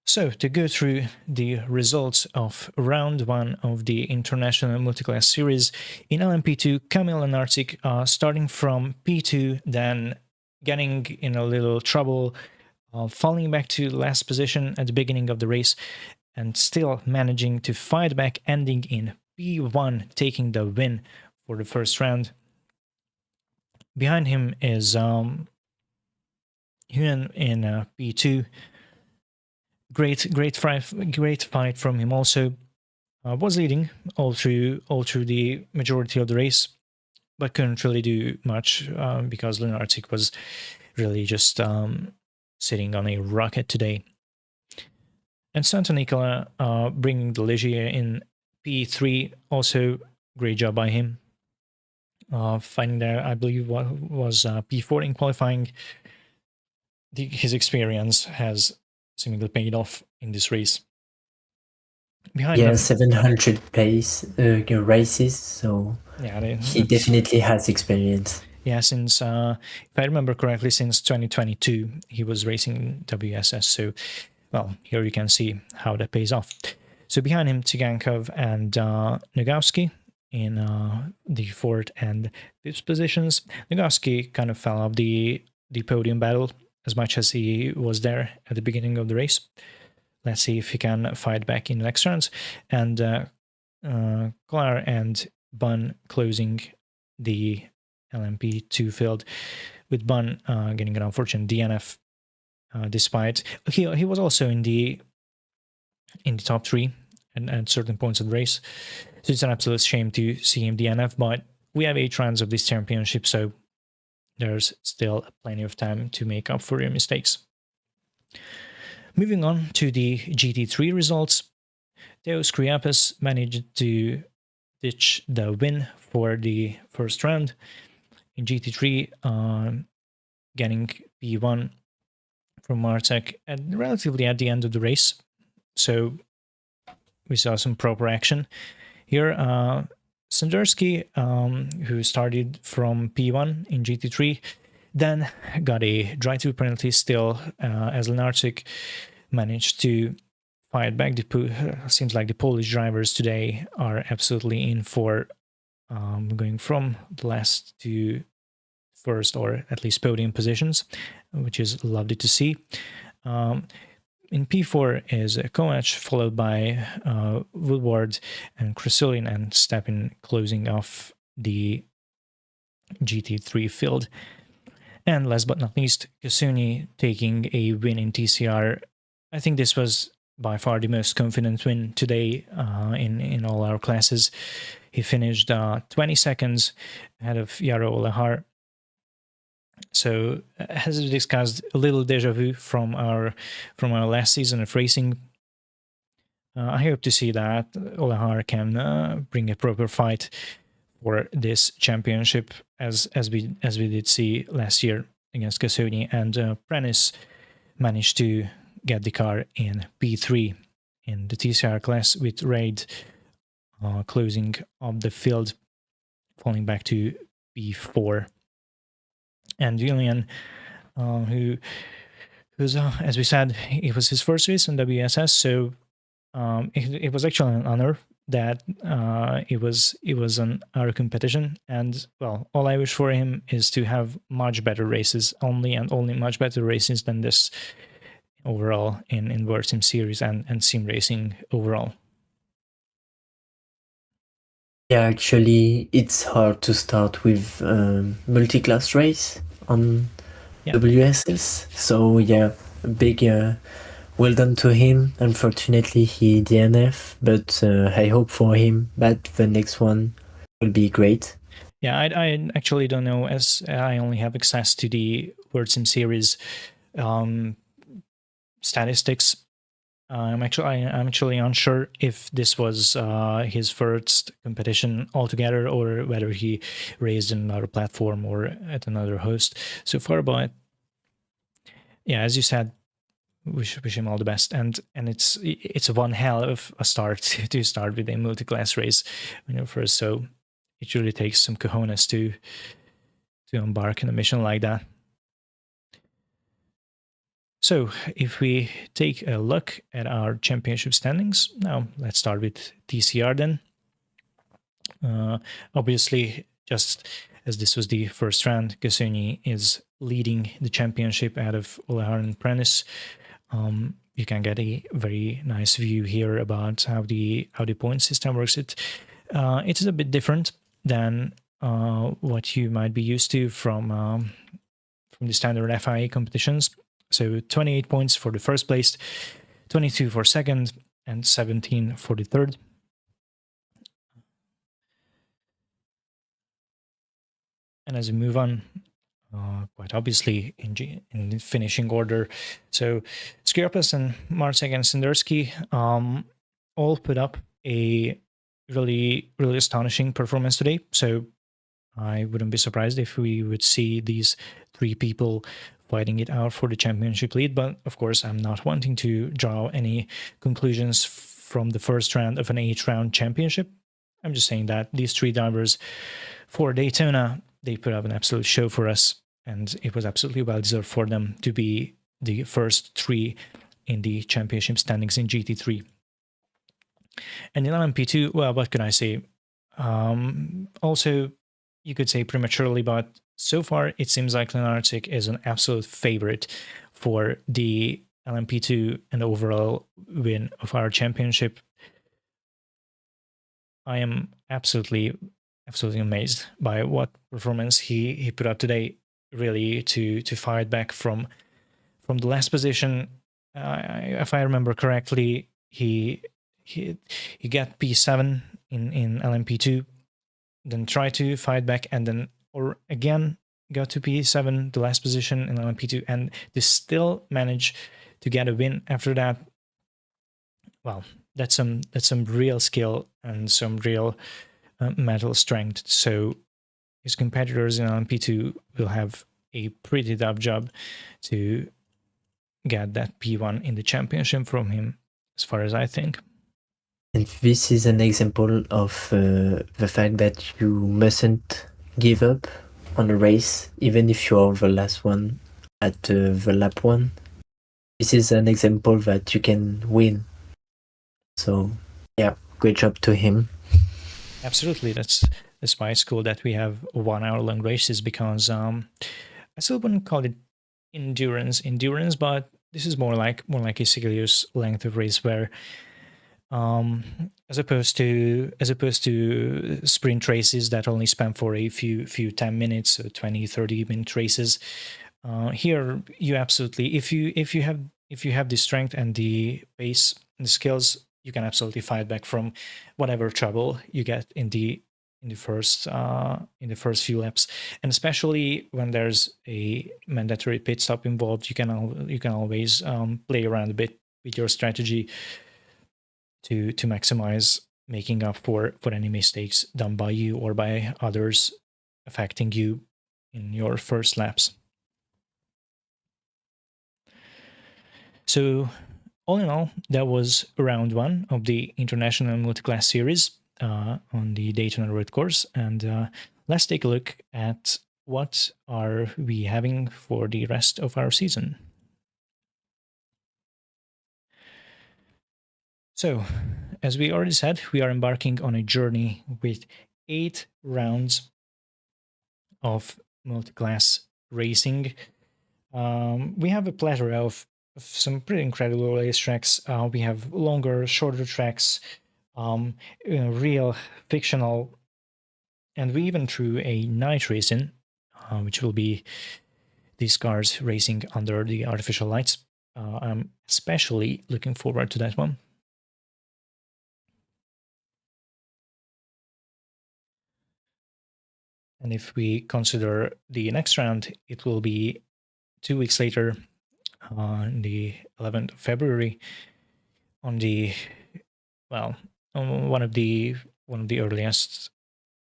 Speaker 2: So, to go through the results of round one of the International Multiclass Series, in LMP2, Kamil and Arctic starting from P2, then getting in a little trouble, falling back to last position at the beginning of the race, and still managing to fight back, ending in P1, taking the win for the first round. Behind him is Hyun in P2. Great fight from him. Also, was leading all through the majority of the race, but couldn't really do much because Lunartic was really just sitting on a rocket today. And Santa Nicola bringing the Ligier in P3. Also, great job by him. Finding there, I believe, what was P4 in qualifying. His experience has seemingly paid off in this race. Behind them,
Speaker 3: 700 races, so
Speaker 2: yeah,
Speaker 3: he definitely has experience.
Speaker 2: Yeah, since if I remember correctly, since 2022 he was racing WSS. So, well, here you can see how that pays off. So behind him, Tsigankov and Nogowski in the fourth and fifth positions. Nogowski kind of fell off the podium battle as much as he was there at the beginning of the race. Let's see if he can fight back in the next rounds. And Klar and Bun closing the LMP2 field, with Bun getting an unfortunate DNF. Despite he was also in the top three at certain points of the race, so it's an absolute shame to see him DNF. But we have 8 rounds of this championship, so there's still plenty of time to make up for your mistakes. Moving on to the GT3 results, Deus Kriapis managed to ditch the win for the first round. In GT3, getting P1 from Martek relatively at the end of the race. So we saw some proper action. Here, Sandersky, who started from P1 in GT3, then got a drive-through penalty still, as Lenarczyk managed to fight back. Seems like the Polish drivers today are absolutely in for going from the last to first, or at least podium positions, which is lovely to see. In P4 is Kovac, followed by Woodward and Krasulin, and Stepin closing off the GT3 field. And last but not least, Kasuni taking a win in TCR. I think this was by far the most confident win today in all our classes. He finished 20 seconds ahead of Yaro Olehar. So, as we discussed, a little deja vu from our last season of racing. I hope to see that Olahar can bring a proper fight for this championship, as we did see last year against Cassoni, and Prentice managed to get the car in P3 in the TCR class, with Raid closing up the field, falling back to P4. And Julian, who's as we said, it was his first race in WSS, so it was actually an honor that it was an our competition. And well, all I wish for him is to have much better races, only much better races than this overall in World Sim Series and sim racing overall.
Speaker 3: Yeah, actually, it's hard to start with multi-class race on WSS. So yeah, big well done to him. Unfortunately, he DNF, but I hope for him that the next one will be great.
Speaker 2: Yeah, I actually don't know, as I only have access to the World Sim Series statistics. I'm actually unsure if this was his first competition altogether, or whether he raced in another platform or at another host so far. But yeah, as you said, we should wish him all the best. And it's one hell of a start to start with a multi-class race when you're first. So it really takes some cojones to embark on a mission like that. So if we take a look at our championship standings, now let's start with TCR then. Obviously, just as this was the first round, Cassoni is leading the championship out of Olahar and Prentice. You can get a very nice view here about how the point system works. It is a bit different than what you might be used to from the standard FIA competitions. So 28 points for the first place, 22 for second, and 17 for the third. And as we move on, quite obviously in finishing order, so Skirpas and Marcek and Sendersky all put up a really astonishing performance today. So I wouldn't be surprised if we would see these three people fighting it out for the championship lead. But of course, I'm not wanting to draw any conclusions from the first round of an 8-round championship. I'm just saying that these three drivers for Daytona, they put up an absolute show for us, and it was absolutely well deserved for them to be the first three in the championship standings in GT3. And in LMP2, well, what can I say? Also, you could say prematurely, but so far it seems like Lenartic is an absolute favorite for the LMP2 and overall win of our championship. I am absolutely amazed by what performance he put up today, really, to fight back from the last position. If I remember correctly, he got P7 in LMP2, then tried to fight back, and then or again got to P7, the last position in LMP2, and to still manage to get a win after that. Well, that's some real skill and some real mental strength. So his competitors in LMP2 will have a pretty tough job to get that P1 in the championship from him, as far as I think.
Speaker 3: And this is an example of the fact that you mustn't give up on a race, even if you are the last one at the lap 1. This is an example that you can win. So, yeah, great job to him.
Speaker 2: Absolutely, that's why it's cool that we have 1 hour long races, because I still wouldn't call it endurance, but this is more like a serious length of race, where as opposed to sprint races that only span for a few 10 minutes, 20-30 minute races, here you absolutely, if you have the strength and the pace and the skills, you can absolutely fight back from whatever trouble you get in the first few laps. And especially when there's a mandatory pit stop involved, you can always play around a bit with your strategy to maximize making up for any mistakes done by you or by others affecting you in your first laps. So all in all, that was round 1 of the International Multiclass Series on the Daytona Road Course, and let's take a look at what are we having for the rest of our season. So, as we already said, we are embarking on a journey with 8 rounds of multiclass racing. We have a plethora of some pretty incredible racetracks. We have longer, shorter tracks, real, fictional, and we even threw a night racing, which will be these cars racing under the artificial lights. I'm especially looking forward to that one. And if we consider the next round, it will be 2 weeks later, on the 11th of February, on the, well, on one of the earliest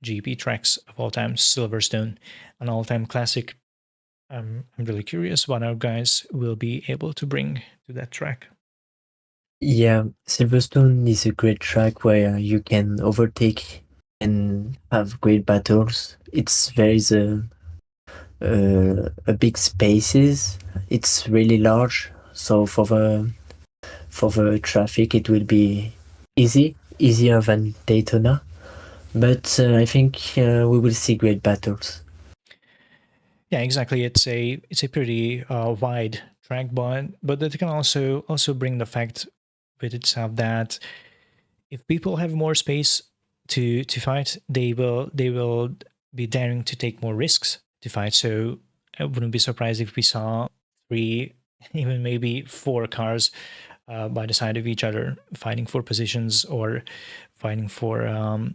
Speaker 2: GP tracks of all time, Silverstone, an all-time classic. I'm really curious what our guys will be able to bring to that track.
Speaker 3: Yeah, Silverstone is a great track where you can overtake and have great battles. It's very a big spaces. It's really large, so for the traffic it will be easier than Daytona. But I think we will see great battles.
Speaker 2: Yeah, exactly. It's a pretty wide track, but that can also bring the fact with itself that if people have more space to fight, they will be daring to take more risks to fight. So I wouldn't be surprised if we saw 3, even maybe 4 cars by the side of each other fighting for positions or fighting for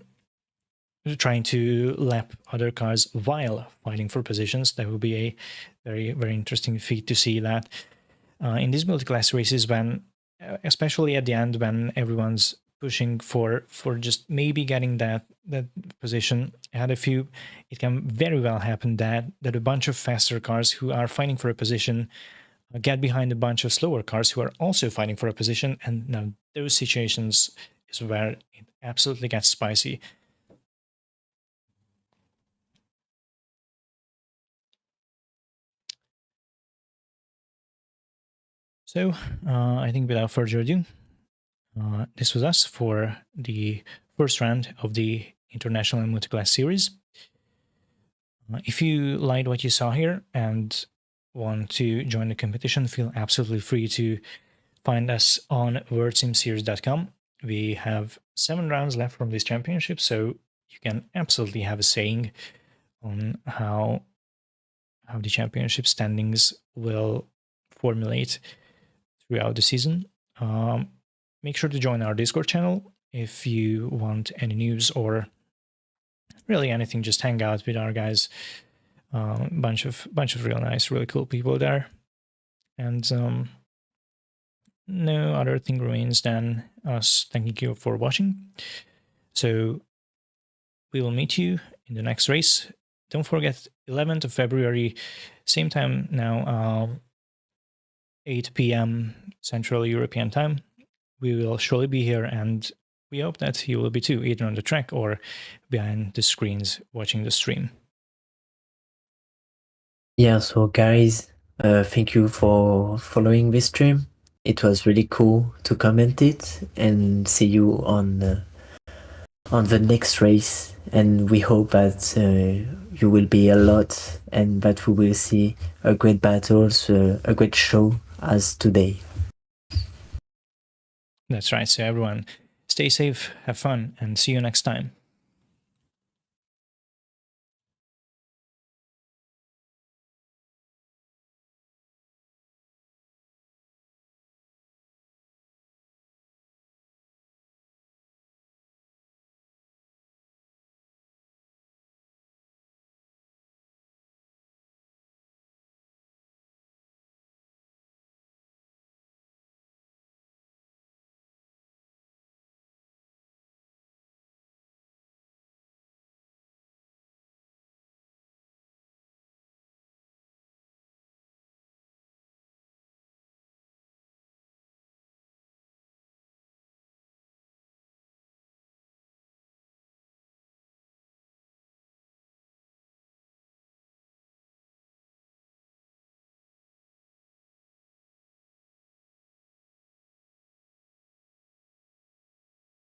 Speaker 2: trying to lap other cars while fighting for positions. That would be a very, very interesting feat to see that in these multi-class races, when especially at the end, when everyone's pushing for just maybe getting that position ahead of you, it can very well happen that a bunch of faster cars who are fighting for a position get behind a bunch of slower cars who are also fighting for a position, and now those situations is where it absolutely gets spicy. So I think without further ado, this was us for the first round of the International Multiclass Series. If you liked what you saw here and want to join the competition, feel absolutely free to find us on wordsimseries.com. We have 7 rounds left from this championship, so you can absolutely have a saying on how the championship standings will formulate throughout the season. Make sure to join our Discord channel if you want any news or really anything. Just hang out with our guys. Bunch of real nice, really cool people there, and no other thing remains than us thanking you for watching. So we will meet you in the next race. Don't forget, 11th of February, same time now, 8 p.m. Central European time. We will surely be here, and we hope that you will be too, either on the track or behind the screens watching the stream.
Speaker 3: Yeah, so guys, thank you for following this stream. It was really cool to comment it, and see you on the next race. And we hope that you will be a lot, and that we will see a great battles, a great show as today.
Speaker 2: That's right. So everyone, stay safe, have fun, and see you next time.